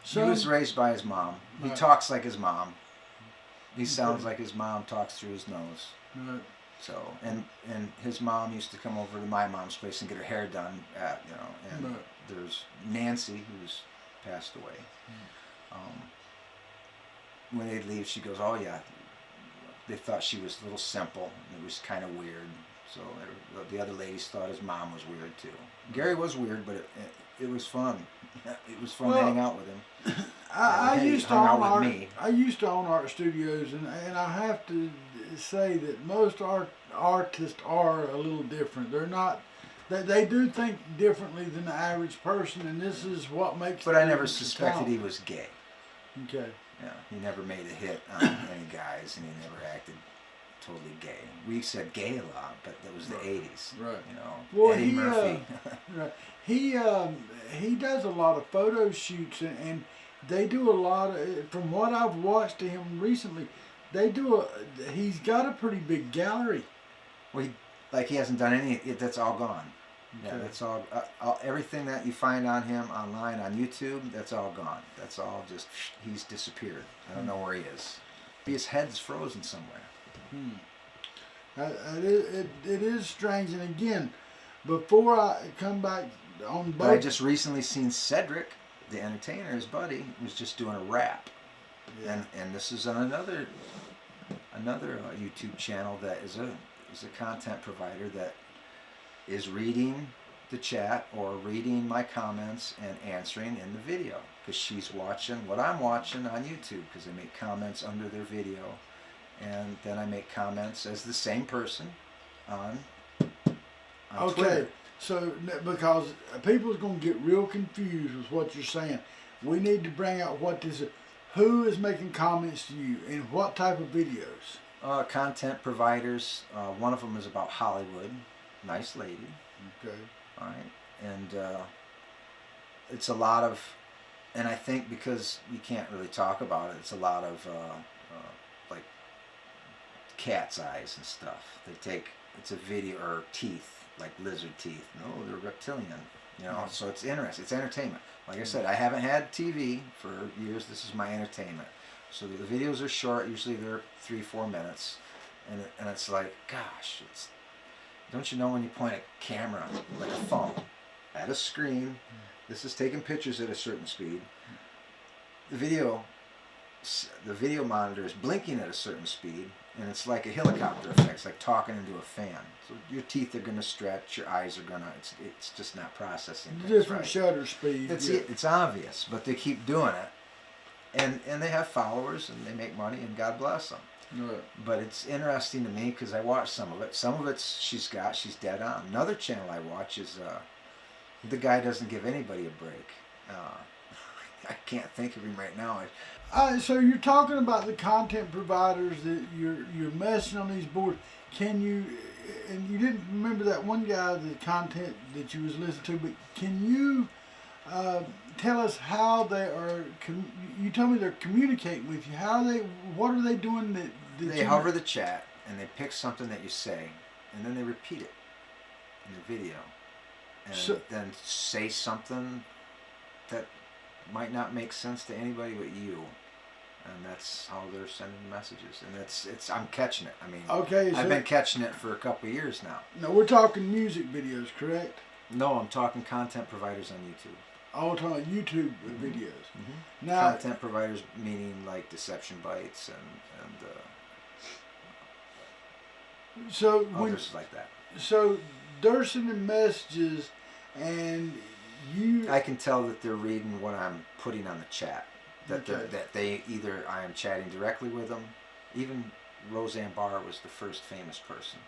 He was raised by his mom. He talks like his mom. He sounds like his mom talks through his nose. Right. So, and his mom used to come over to my mom's place and get her hair done at, and there's Nancy, who's passed away. When they'd leave, she goes, oh yeah, they thought she was a little simple, and it was kind of weird. So the other ladies thought his mom was weird too. Gary was weird, but it was fun. It was fun to hang out with him. I used to own art studios, and I have to say that most art artists are a little different. They're not. They do think differently than the average person, and this is what makes. But I never suspected he was gay. Okay. Yeah, he never made a hit on any guys, and he never acted totally gay. We said gay a lot, but that was the '80s. Right. You know, Well, Eddie Murphy. Right. He does a lot of photo shoots, and they do a lot of. From what I've watched of him recently, he's got a pretty big gallery. Well, he hasn't done any. That's all gone. Okay. Yeah, that's all. Everything that you find on him online on YouTube, that's all gone. That's all just. He's disappeared. I don't know where he is. His head's frozen somewhere. It is strange, and again, before I come back on both. But I just recently seen Cedric, the entertainer, his buddy, was just doing a rap, and this is on another YouTube channel that is a content provider that is reading the chat or reading my comments and answering in the video, because she's watching what I'm watching on YouTube, because I make comments under their video, and then I make comments as the same person on Twitter. So because people's going to get real confused with what you're saying, we need to bring out who is making comments to you and what type of videos. Content providers. One of them is about Hollywood. Nice lady. Okay. All right. And it's a lot of, and I think because you can't really talk about it, it's a lot of like cat's eyes and stuff. It's a video, or teeth, like lizard teeth. No, they're reptilian. You know, so it's interesting. It's entertainment. Like I said, I haven't had TV for years. This is my entertainment. So the videos are short. Usually they're 3-4 minutes, and it's like, gosh, don't you know when you point a camera like a phone at a screen, this is taking pictures at a certain speed. The video monitor is blinking at a certain speed, and it's like a helicopter effect. It's like talking into a fan. So your teeth are going to stretch, your eyes are going to. It's just not processing. Different shutter speed. That's it. It's obvious, but they keep doing it, and they have followers and they make money, and God bless them. Right. But it's interesting to me because I watch some of it. Some of it's she's dead on. Another channel I watch is the guy doesn't give anybody a break. I can't think of him right now. So you're talking about the content providers that you're messing on these boards. Can you? And you didn't remember that one guy, the content that you was listening to, but can you tell us how they are? You told me they're communicating with you. What are they doing? That they hover the chat and they pick something that you say, and then they repeat it in the video, and then say something that might not make sense to anybody but you. And that's how they're sending messages, and I'm catching it. I mean, okay, I've been catching it for a couple of years now. Now we're talking music videos, correct? No, I'm talking content providers on YouTube. Oh, we're talking YouTube videos. Mm-hmm. Now, content providers meaning like Deception Bites and so others like that. So they're sending messages, and I can tell that they're reading what I'm putting on the chat. That they either I am chatting directly with them. Even Roseanne Barr was the first famous person.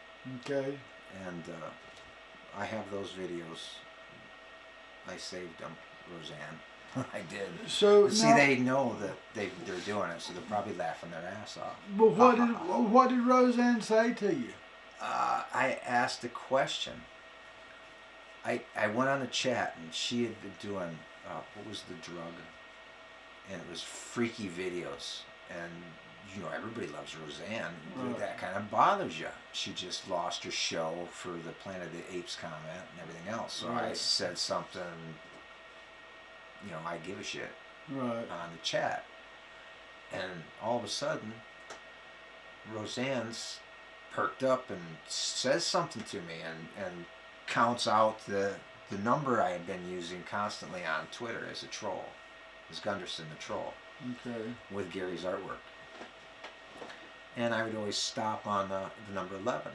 Okay. And I have those videos. I saved them, Roseanne. I did. So see, they know that they're doing it, so they're probably laughing their ass off. But what did Roseanne say to you? I asked a question. I went on the chat, and she had been doing what was the drug? And it was freaky videos, and everybody loves Roseanne. Right. That kind of bothers you. She just lost her show for the Planet of the Apes comment and everything else. So I said something, I give a shit on the chat, and all of a sudden, Roseanne's perked up and says something to me, and counts out the number I had been using constantly on Twitter as a troll. Is Gunderson the troll? Okay. With Gary's artwork, and I would always stop on the number 11,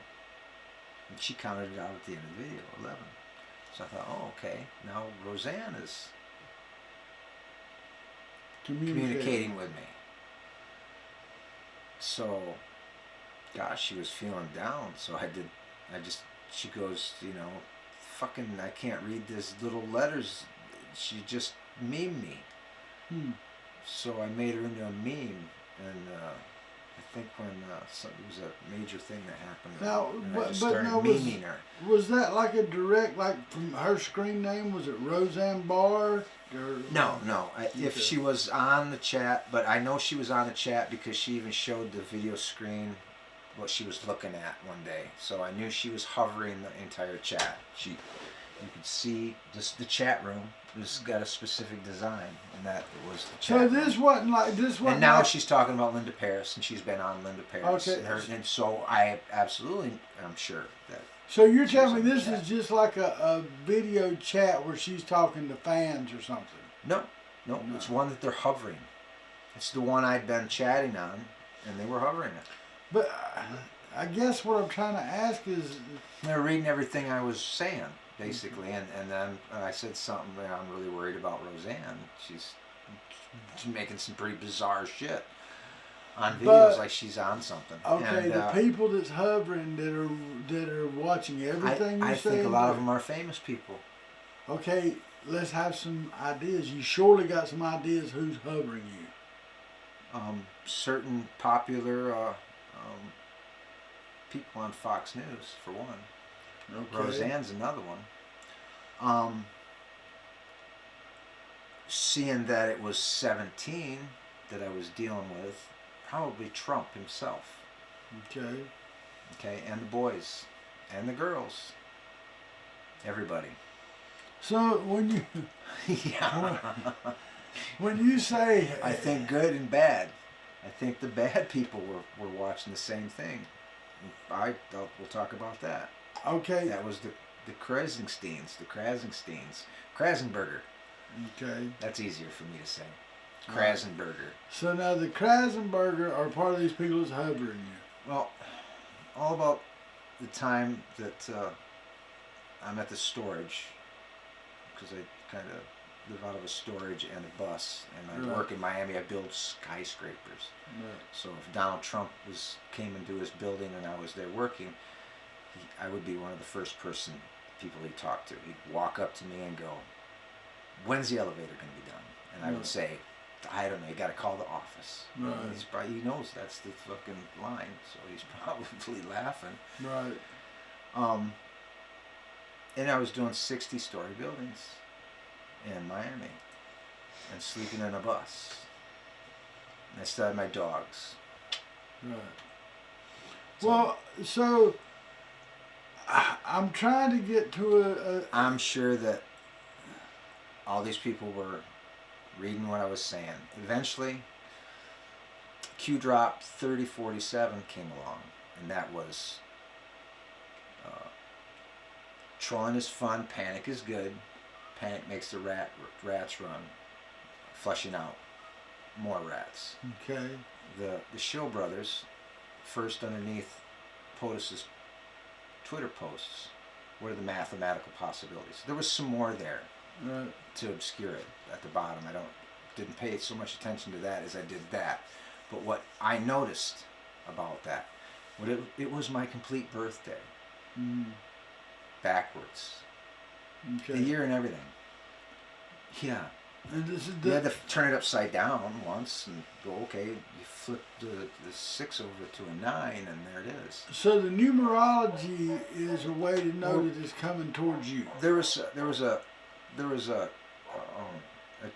and she counted it out at the end of the video, 11. So I thought, oh, okay, now Roseanne is communicating with me. So gosh, she was feeling down. So she goes, fucking, I can't read these little letters. She just memed me. So I made her into a meme, and I think when it was a major thing that happened, Now, and I just started memeing her. Was that like a direct, like from her screen name? Was it Roseanne Barr? Or, No. If she was on the chat, but I know she was on the chat because she even showed the video screen what she was looking at one day. So I knew she was hovering the entire chat. You could see just the chat room. It's got a specific design, and that was the chat. So this wasn't like this. And now she's talking about Linda Paris, and she's been on Linda Paris. Okay. And so I absolutely am sure that. So you're telling me this is just like a video chat where she's talking to fans or something? No. It's one that they're hovering. It's the one I'd been chatting on, and they were hovering it. But I guess what I'm trying to ask is... They're reading everything I was saying, basically, and then I said something that I'm really worried about Roseanne. She's making some pretty bizarre shit on videos, like she's on something. Okay, and, the people that's hovering that are watching everything I you're saying... think a lot of them are famous people. Okay, let's have some ideas. You surely got some ideas who's hovering you. Certain popular people on Fox News, for one. Okay. Roseanne's another one. Seeing that it was 17 that I was dealing with, probably Trump himself. Okay, and the boys, and the girls, everybody. So when you Yeah. when you say... I think good and bad. I think the bad people were watching the same thing. We'll talk about that. Okay. That was the Krasensteins. Krasenberger. Okay. That's easier for me to say. Krasenberger. So now the Krasenberger are part of these people that's hovering you. Well, all about the time that I'm at the storage, because I kind of live out of a storage and a bus, and I work in Miami. I build skyscrapers. Right. So if Donald Trump came into his building and I was there working, I would be one of the first people he'd talk to. He'd walk up to me and go, "When's the elevator going to be done?" And I would say, "I don't know. You got to call the office." Right. He knows that's the fucking line, so he's probably laughing. Right. And I was doing 60-story buildings in Miami and sleeping in a bus. And I still had my dogs. Right. Well, so I'm trying to get to I'm sure that all these people were reading what I was saying. Eventually, Q Drop 3047 came along, and that was trolling is fun, panic is good. Panic makes the rats run, flushing out more rats. Okay. The Shill brothers, first underneath POTUS's Twitter posts, what are the mathematical possibilities? There was some more there to obscure it at the bottom. Didn't pay so much attention to that as I did that. But what I noticed about that, it was my complete birthday. Backwards. Okay. The year and everything. Yeah. And this is You had to turn it upside down once and go, okay, you flip the 6 over to a 9 and there it is. So the numerology is a way to know that it's coming towards you. There was a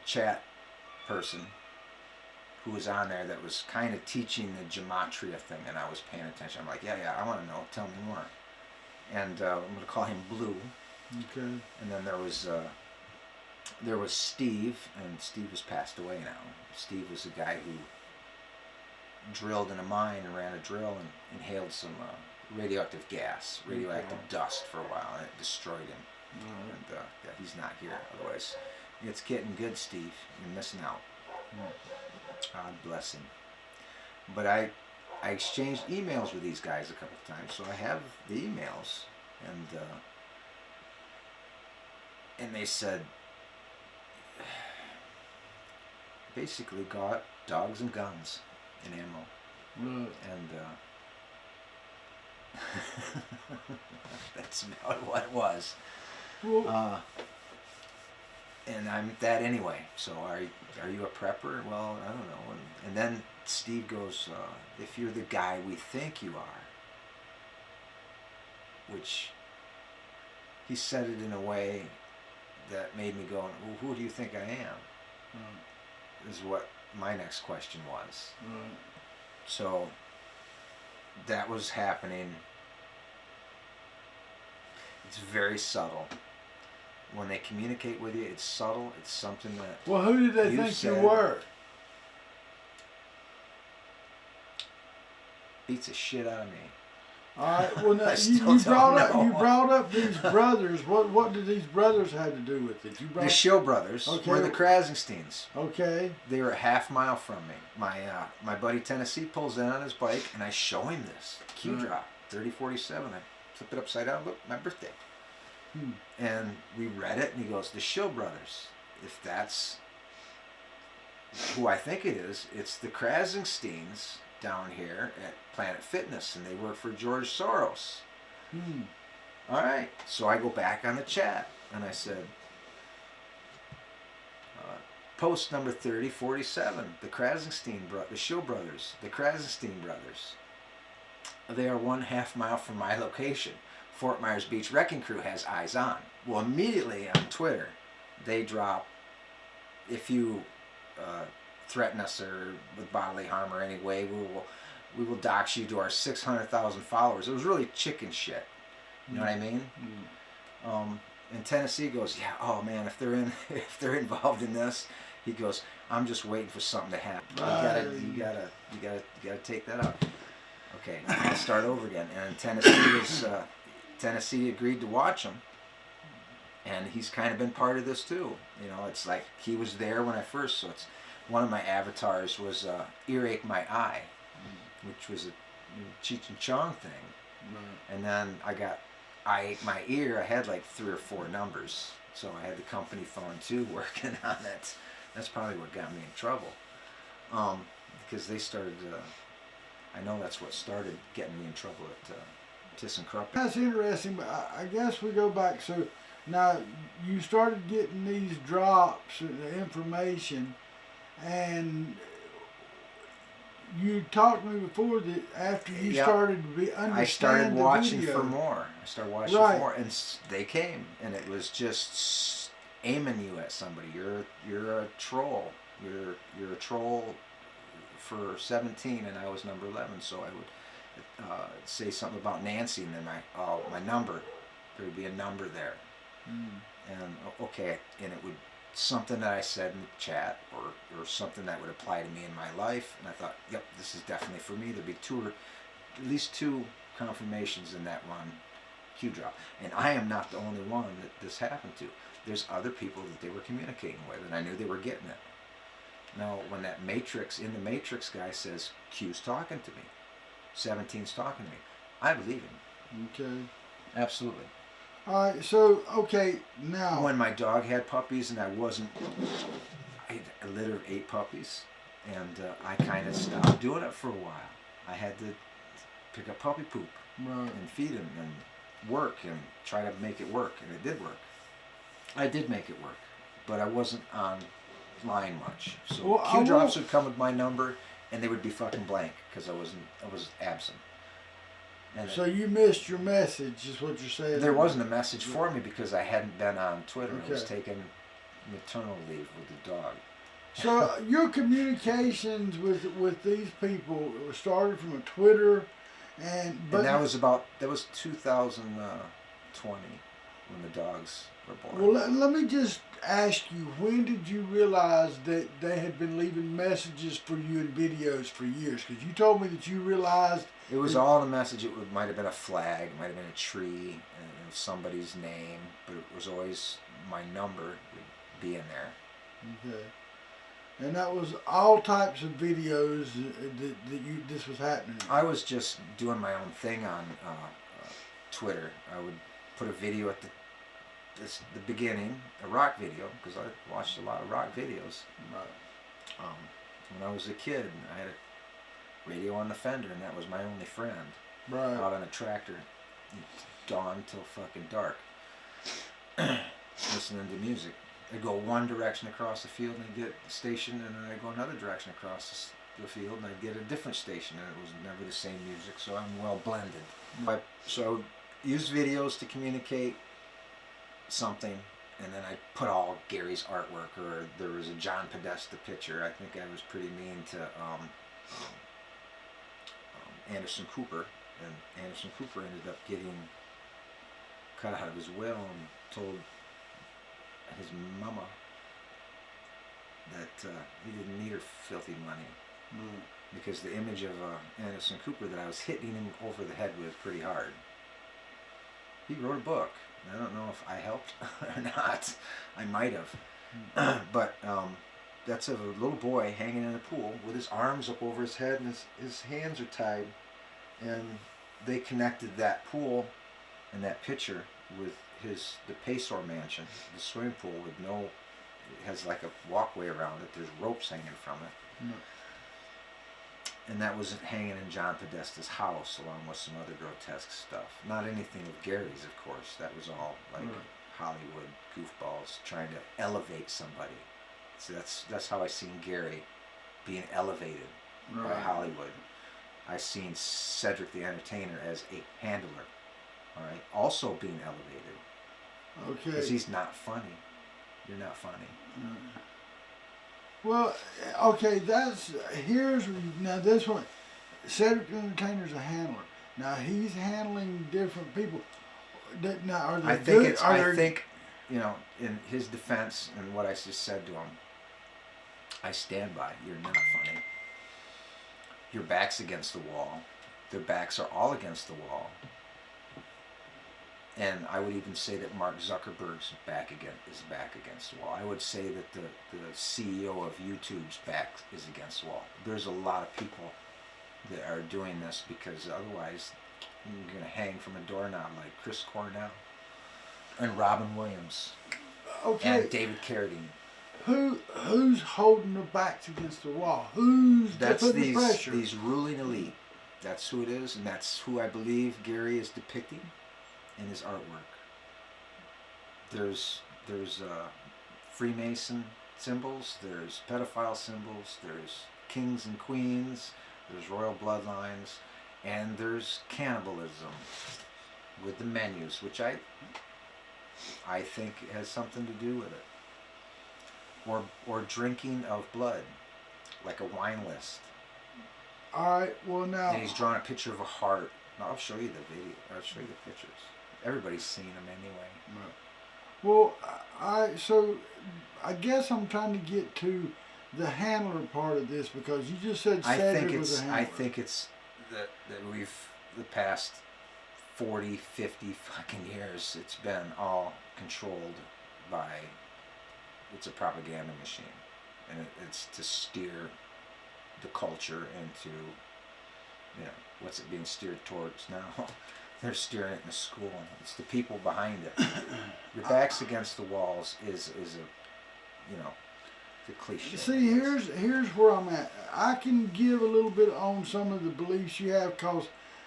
chat person who was on there that was kind of teaching the gematria thing, and I was paying attention. I'm like, yeah, I want to know. Tell me more. And I'm going to call him Blue. Okay. And then there was Steve, and Steve has passed away now. Steve was the guy who drilled in a mine and ran a drill and inhaled some radioactive dust for a while, and it destroyed him. And he's not here. Otherwise, it's getting good, Steve. You're missing out. God bless him. But I exchanged emails with these guys a couple of times, so I have the emails, and they said, basically, got dogs and guns and ammo. And That's about what it was. Well, And I'm that anyway. So are you a prepper? Well, I don't know. And then Steve goes, if you're the guy we think you are, which he said it in a way that made me go, well, who do you think I am? Is what my next question was. So that was happening. It's very subtle. When they communicate with you, it's subtle. It's something that. Well, who did they think you were? Beats the shit out of me. All right. Well, now, I you still don't know. brought up these brothers. What did these brothers have to do with it? The Show brothers were the Krasensteins. Okay. They were a half mile from me. My buddy Tennessee pulls in on his bike, and I show him this Q drop 3047. I flip it upside down. Look, my birthday. And we read it, and he goes, the Show brothers. If that's who I think it is, it's the Krasensteins down here at Planet Fitness, and they work for George Soros. All right. So I go back on the chat, and I said, post number 3047, the Show brothers, the Krasenstein brothers. They are 1/2 mile from my location. Fort Myers Beach Wrecking Crew has eyes on. Well, immediately on Twitter, they drop, if you threaten us or with bodily harm or any way, we will dox you to our 600,000 followers. It was really chicken shit. You know what I mean? And Tennessee goes, yeah. Oh man, if they're involved in this, he goes, I'm just waiting for something to happen. You gotta take that out. Okay, I'll start over again. And Tennessee agreed to watch him, and he's kind of been part of this too. You know, it's like he was there when I first. So it's one of my avatars was Earache My Eye, which was a Cheech and Chong thing, and then I got I Ate My Ear. I had like 3 or 4 numbers, so I had the company phone too working on it. That's probably what got me in trouble, because they started. I know that's what started getting me in trouble at ThyssenKrupp. That's interesting, but I guess we go back. So now you started getting these drops, the information, and you talked to me before that after you started to understand I started watching the video. for more. I started watching for more, and they came, and it was just aiming you at somebody. You're a troll. You're a troll for 17, and I was number 11. So I would say something about Nancy, and then my number. There would be a number there, and okay, and it would something that I said in the chat or something that would apply to me in my life, and I thought, yep, this is definitely for me. There'd be at least two confirmations in that one Q drop, and I am not the only one that this happened to. There's other people that they were communicating with, and I knew they were getting it. Now, when that Matrix guy says Q's talking to me, 17's talking to me, I believe him. Okay. Absolutely. All right. So okay, now when my dog had puppies and I had a litter of 8 puppies, and I kind of stopped doing it for a while. I had to pick up puppy poop and feed him and work and try to make it work, and it did work. I did make it work, but I wasn't online much. So Q drops would come with my number, and they would be fucking blank because I was absent. And so you missed your message, is what you're saying? There wasn't a message for me because I hadn't been on Twitter. Okay. I was taking maternal leave with the dog. So your communications with these people started from a Twitter, and that was 2020 when the dogs were born. Well, let me just ask you, when did you realize that they had been leaving messages for you in videos for years? Because you told me that you realized... It was all in a message. It might have been a flag, it might have been a tree, and somebody's name, but it was always my number would be in there. Okay. And that was all types of videos that this was happening. I was just doing my own thing on Twitter. I would put a video at the beginning, a rock video, because I watched a lot of rock videos. When I was a kid, I had a radio on the Fender, and that was my only friend. Right. out on a tractor, dawn till fucking dark, listening to music. I'd go one direction across the field and I'd get a station, and then I'd go another direction across the field and I'd get a different station, and it was never the same music, so I'm well blended. So I would use videos to communicate something, and then I put all Gary's artwork, or there was a John Podesta picture. I think I was pretty mean to Anderson Cooper, and Anderson Cooper ended up getting cut out of his will and told his mama that he didn't need her filthy money, because the image of Anderson Cooper that I was hitting him over the head with pretty hard. He wrote a book. I don't know if I helped or not. I might have. But that's of a little boy hanging in a pool with his arms up over his head, and his hands are tied. And they connected that pool and that picture with the Paysor mansion, the swimming pool with it has like a walkway around it. There's ropes hanging from it. And that was hanging in John Podesta's house, along with some other grotesque stuff. Not anything of Gary's, of course. That was all like Hollywood goofballs trying to elevate somebody. So that's how I seen Gary being elevated by Hollywood. I seen Cedric the Entertainer as a handler, all right, also being elevated. Okay. Because he's not funny. You're not funny. Well, okay, here's now this one. Cedric the Entertainer's a handler. Now he's handling different people. Now, are they good? I think, in his defense and what I just said to him, I stand by. You're not funny. Your back's against the wall. Their backs are all against the wall. And I would even say that Mark Zuckerberg's back against the wall. I would say that the CEO of YouTube's back is against the wall. There's a lot of people that are doing this because otherwise you're going to hang from a doorknob like Chris Cornell and Robin Williams and David Carradine. Who's holding their backs against the wall? Who's putting the pressure? These ruling elite. That's who it is, and that's who I believe Gary is depicting in his artwork. There's Freemason symbols, there's pedophile symbols, there's kings and queens, there's royal bloodlines, and there's cannibalism with the menus, which I think has something to do with it. Or drinking of blood, like a wine list. All right, well now... And he's drawn a picture of a heart. I'll show you the video. I'll show you the pictures. Everybody's seen them anyway. Well, so I guess I'm trying to get to the handler part of this, because you just said Cedric was a handler. I think it's that the past 40, 50 fucking years, it's been all controlled by... It's a propaganda machine, and it's to steer the culture into, what's it being steered towards now? They're steering it in the school. It's the people behind it. Your back's against the walls is the cliche. See, here's where I'm at. I can give a little bit on some of the beliefs you have,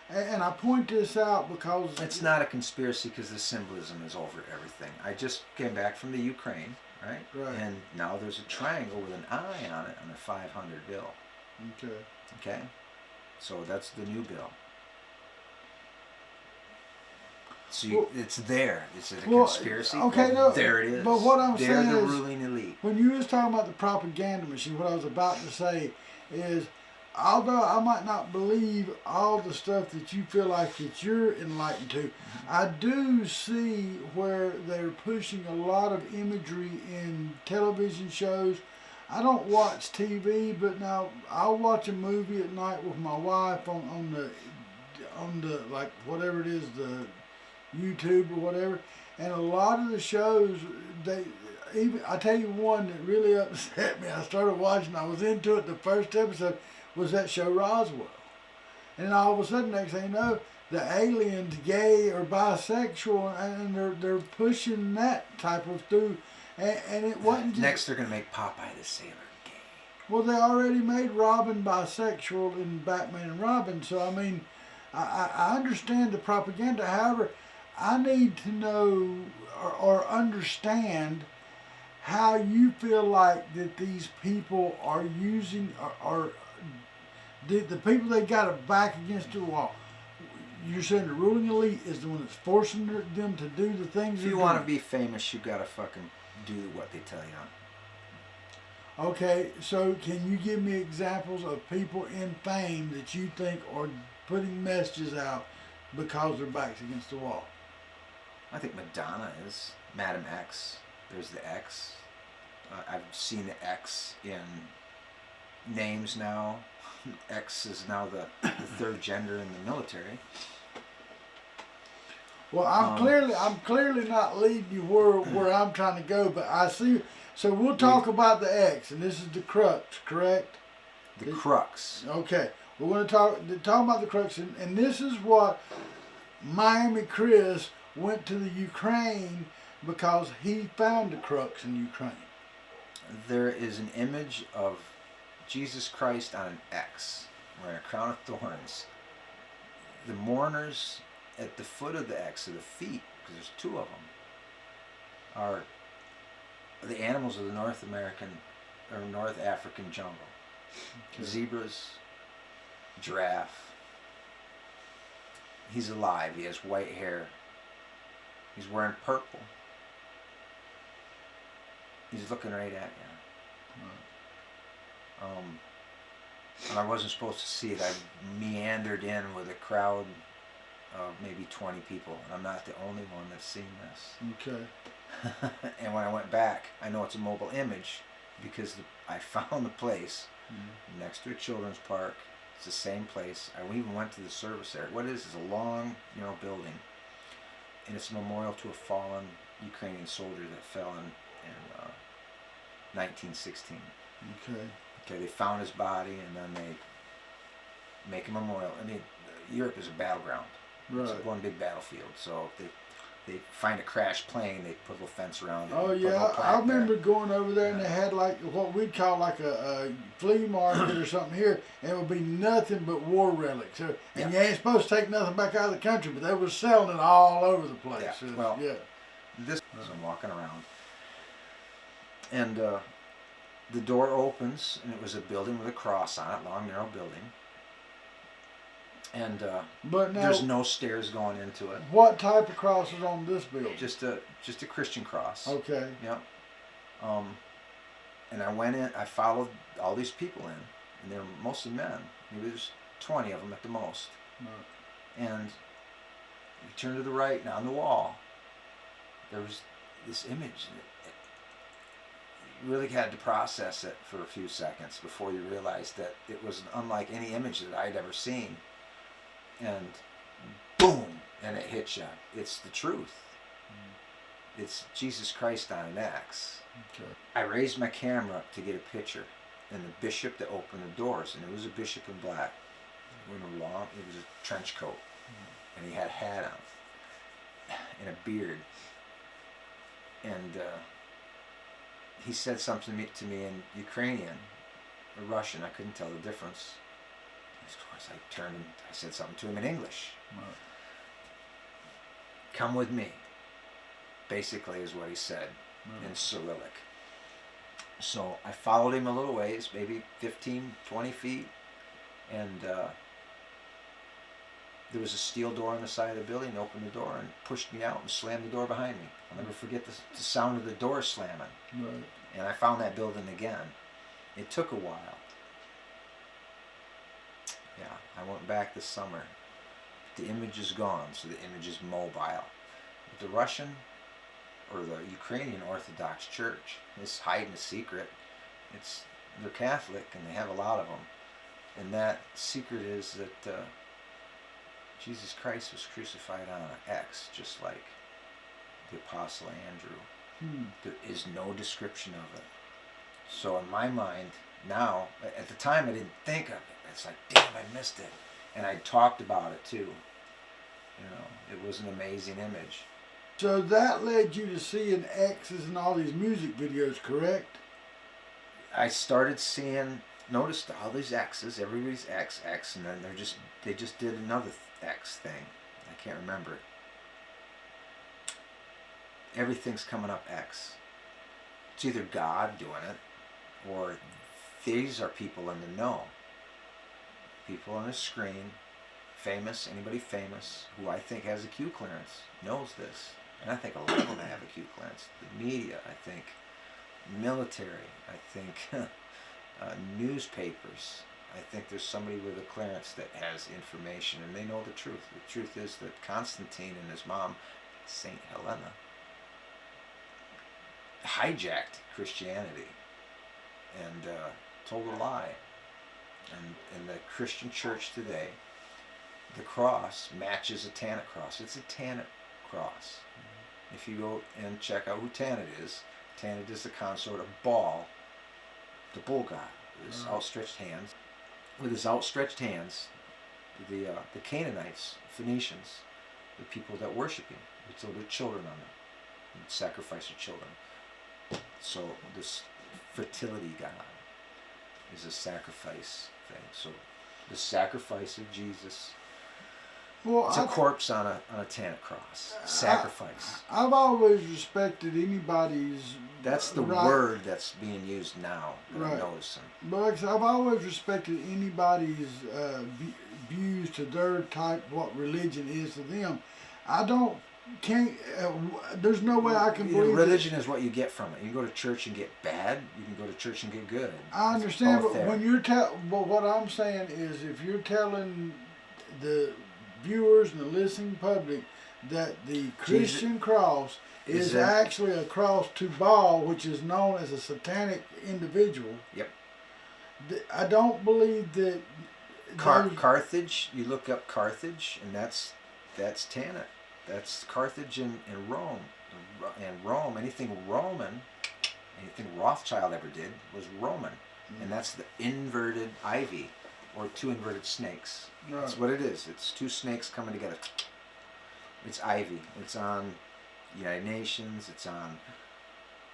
and I point this out because... It's not a conspiracy because the symbolism is over everything. I just came back from the Ukraine. Right. And now there's a triangle with an eye on it on a 500 bill. Okay. So that's the new bill. So it's there. Is it a conspiracy? Okay, no. There it is. But what I'm saying is, they're the ruling elite. When you was talking about the propaganda machine, what I was about to say is, although I might not believe all the stuff that you feel like that you're enlightened to, I do see where they're pushing a lot of imagery in television shows. I don't watch TV, but now I'll watch a movie at night with my wife on the like whatever it is, the YouTube or whatever, and a lot of the shows I tell you one that really upset me. I started watching. I was into it. The first episode was that show Roswell. And all of a sudden, next thing you know, the alien's gay or bisexual, and they're pushing that type of through. And it wasn't just... Next, they're going to make Popeye the Sailor gay. Well, they already made Robin bisexual in Batman and Robin, so I mean, I understand the propaganda. However, I need to know or understand how you feel like that these people are using or the people they got to back against the wall. You're saying the ruling elite is the one that's forcing them to do the things. If you want to be famous, you got to fucking do what they tell you. Okay, so can you give me examples of people in fame that you think are putting messages out because their back's against the wall? I think Madonna is. Madam X. There's the X. I've seen the X in names now. X is now the third gender in the military. Well, I'm clearly not leading you where I'm trying to go, but I see. So we'll talk about the X, and this is the crux, correct? The crux. Okay, we're going to talk about the crux, and this is what Miami Chris went to the Ukraine because he found the crux in Ukraine. There is an image of Jesus Christ on an X, wearing a crown of thorns. The mourners at the foot of the X, or the feet, because there's two of them, are the animals of the North African jungle. Okay. Zebras, giraffe. He's alive. He has white hair. He's wearing purple. He's looking right at you. And I wasn't supposed to see it. I meandered in with a crowd of maybe 20 people, and I'm not the only one that's seen this. Okay. And when I went back, I know it's a mobile image because I found the place next to a children's park. It's the same place. I even went to the service area. What it is a long, building, and it's a memorial to a fallen Ukrainian soldier that fell in 1916. Okay, they found his body, and then they make a memorial. I mean, Europe is a battleground. Right. It's one big battlefield. So they find a crashed plane, they put a little fence around it. Oh yeah, I remember going over there, and they had like what we'd call like a flea market or something here, and it would be nothing but war relics. So, and you ain't supposed to take nothing back out of the country, but they were selling it all over the place. Yeah. This I'm walking around, and the door opens, and it was a building with a cross on it, long narrow building. And but now, there's no stairs going into it. What type of cross is on this building? Just a Christian cross. Okay. Yep. And I went in. I followed all these people in, and they were mostly men. Maybe there's 20 of them at the most. Right. And you turn to the right, and on the wall, there was this image. You really had to process it for a few seconds before you realized that it was unlike any image that I'd ever seen. And boom, and it hits you. It's the truth. It's Jesus Christ on an X. Okay. I raised my camera up to get a picture, and the bishop that opened the doors, and it was a bishop in black, it was a trench coat, and he had a hat on, and a beard, and he said something to me in Ukrainian or Russian. I couldn't tell the difference. Of course, I turned and I said something to him in English. Right. Come with me, basically is what he said in Cyrillic. So I followed him a little ways, maybe 15, 20 feet, and there was a steel door on the side of the building. He opened the door and pushed me out and slammed the door behind me. I'll never forget the sound of the door slamming. Right. And I found that building again. It took a while. Yeah, I went back this summer. The image is gone, so the image is mobile. But the Russian or the Ukrainian Orthodox Church is hiding a secret. They're Catholic, and they have a lot of them. And that secret is that Jesus Christ was crucified on an X, just like the Apostle Andrew. There is no description of it. So in my mind now, at the time I didn't think of it. It's like, damn, I missed it. And I talked about it too. It was an amazing image. So that led you to seeing X's in all these music videos, correct? I started noticed all these X's, everybody's X, and then they just did another X thing. I can't remember. Everything's coming up X. It's either God doing it, or these are people in the know. People on a screen, famous, anybody famous, who I think has a Q clearance, knows this. And I think a lot of them have a Q clearance. The media, I think. Military, I think. Newspapers. I think there's somebody with a clearance that has information, and they know the truth. The truth is that Constantine and his mom, Saint Helena, hijacked Christianity and told a lie. And in the Christian church today, the cross matches a Tanit cross. It's a Tanit cross. If you go and check out who Tanit is the consort of Baal, the bull god, with his outstretched hands. With his outstretched hands, the Canaanites, Phoenicians, the people that worship him, they throw their children on him and sacrifice their children. So this fertility god is a sacrifice thing. So the sacrifice of Jesus, it's a corpse on a Tanit cross. Sacrifice. I've always respected anybody's. That's the word that's being used now that I'm noticing. But like I said, I've always respected anybody's views to their type, what religion is to them. There's no way I can believe religion is what you get from it. You can go to church and get bad. You can go to church and get good. I understand, but when you're but what I'm saying is, if you're telling the viewers and the listening public that the Christian cross is actually a cross to Baal, which is known as a satanic individual. Yep. I don't believe that. Carthage. You look up Carthage, and that's Tanit. That's Carthage in Rome. And Rome, anything Roman, anything Rothschild ever did was Roman. And that's the inverted ivy, or two inverted snakes. Right. That's what it is. It's two snakes coming together. It's ivy. It's on United Nations. It's on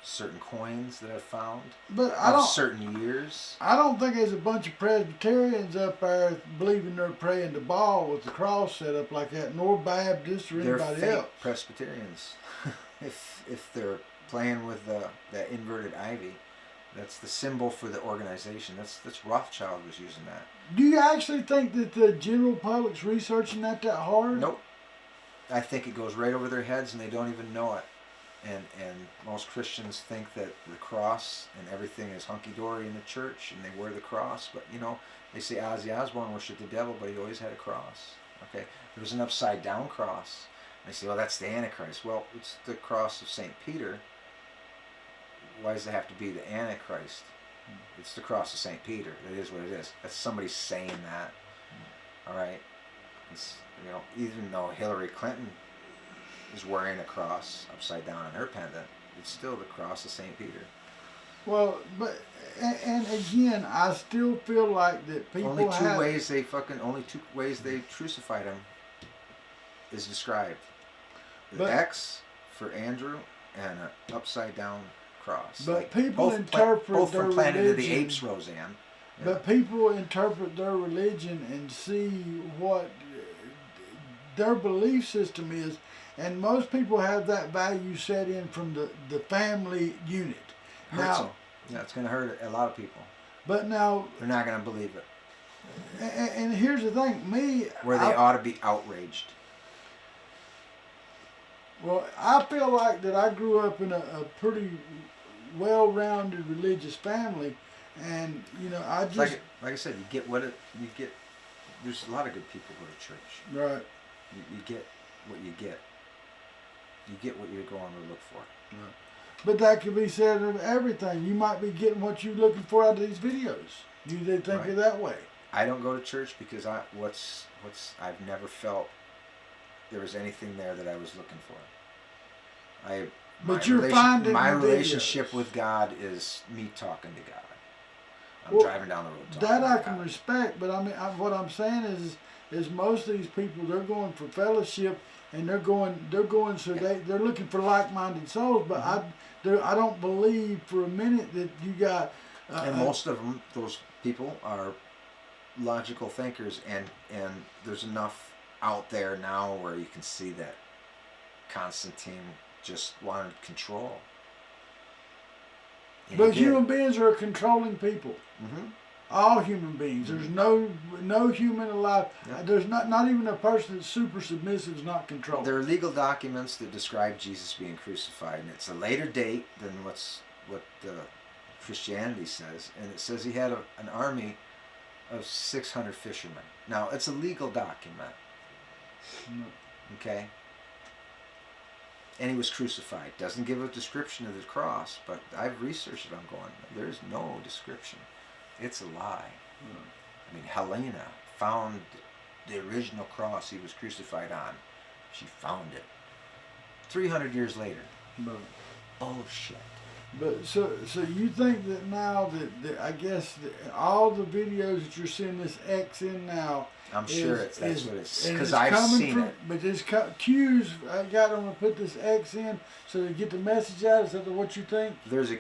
certain coins that I've found. But I don't. Certain years. I don't think there's a bunch of Presbyterians up there believing they're praying to Baal with the cross set up like that, nor Baptists or anybody they're else. Fake Presbyterians. if they're playing with that inverted ivy, that's the symbol for the organization. That's Rothschild was using that. Do you actually think that the general public's researching that hard? Nope. I think it goes right over their heads and they don't even know it. And most Christians think that the cross and everything is hunky-dory in the church, and they wear the cross. But, they say Ozzy Osbourne worshiped the devil, but he always had a cross. Okay? There was an upside-down cross. And they say, well, that's the Antichrist. Well, it's the cross of St. Peter. Why does it have to be the Antichrist? It's the cross of St. Peter. It is what it is. That's somebody saying that. All right? It's, even though Hillary Clinton is wearing a cross upside down on her pendant, it's still the cross of St. Peter. Well, and again, I still feel like that people only two ways they crucified him is described. The X for Andrew and an upside down cross. But people interpret both their from Planet religion, of the Apes, Roseanne. Yeah. But people interpret their religion and see what their belief system is. And most people have that value set in from the family unit. Now, it's going to hurt a lot of people. But now they're not going to believe it. And here's the thing, they ought to be outraged. Well, I feel like that I grew up in a pretty well-rounded religious family, and I just like I said, you get. There's a lot of good people who go to church. Right. You get what you get. You get what you're going to look for. Right. But that could be said of everything. You might be getting what you're looking for out of these videos. You did think of that way. I don't go to church because I've never felt there was anything there that I was looking for. My relationship with God is me talking to God. I'm driving down the road talking that I to can God. Respect, but what I'm saying is most of these people, they're going for fellowship, and they're going so they're looking for like-minded souls. But I don't believe for a minute that you got. And most of them, those people are logical thinkers, and there's enough out there now where you can see that Constantine just wanted control. And But he did. human beings are controlling people. Mm-hmm. All human beings. There's no human alive. Yeah. There's not even a person that's super submissive is not controlled. There are legal documents that describe Jesus being crucified, and it's a later date than what Christianity says, and it says he had an army of 600 fishermen. Now, it's a legal document, okay? And he was crucified. Doesn't give a description of the cross, but I've researched it. I'm going, there's no description. It's a lie. I mean, Helena found the original cross he was crucified on. She found it 300 years later. Bullshit. But so you think that now that I guess all the videos that you're seeing this X in now, I'm sure that's what it's, and because it's I've coming seen from, it. But this Q's got them to put this X in so they get the message out. Is that what you think? There's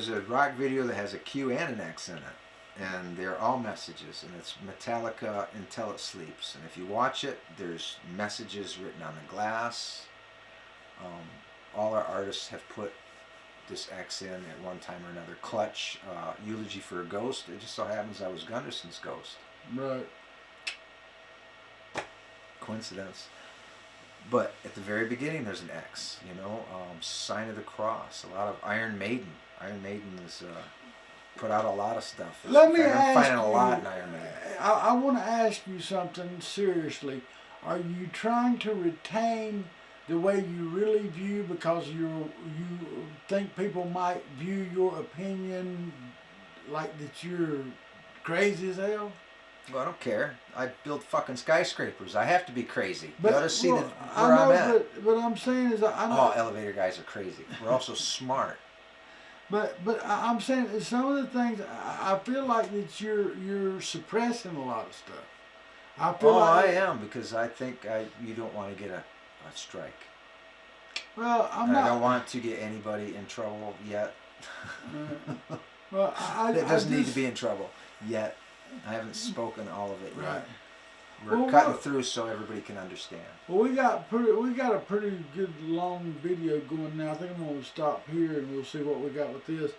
a rock video that has a Q and an X in it, and they're all messages, and it's Metallica Until It Sleeps. And if you watch it, there's messages written on the glass. All our artists have put this X in at one time or another. Clutch, Eulogy for a Ghost. It just so happens I was Gunderson's ghost. Right. Coincidence. But at the very beginning there's an X, Sign of the Cross. A lot of Iron Maiden. Iron Maiden is put out a lot of stuff. Let me I'm ask finding you, a lot in Iron Maiden. I want to ask you something seriously. Are you trying to retain the way you really view because you think people might view your opinion like that you're crazy as hell? Well, I don't care. I build fucking skyscrapers. I have to be crazy. But, you ought to see well, where I'm at. But I'm saying is I know. Oh, elevator guys are crazy. We're also smart. But I'm saying that some of the things I feel like that you're suppressing a lot of stuff. I feel like I am, because I think you don't want to get a strike. Well, I don't want to get anybody in trouble yet. Well, it doesn't need to be in trouble yet. I haven't spoken all of it yet. Right. We're cutting through so everybody can understand. Well, we got a pretty good long video going now. I think I'm going to stop here and we'll see what we got with this.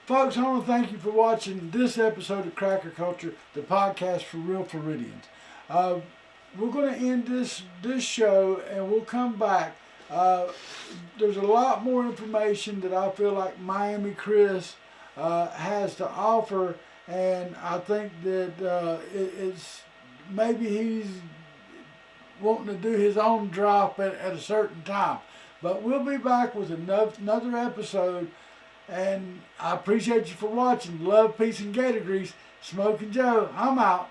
Folks, I want to thank you for watching this episode of Cracker Culture, the podcast for real Floridians. We're going to end this show and we'll come back. There's a lot more information that I feel like Miami Chris has to offer, and I think that it's maybe he's wanting to do his own drop at a certain time. But we'll be back with another episode, and I appreciate you for watching. Love, peace, and gator grease. Smoking Joe, I'm out.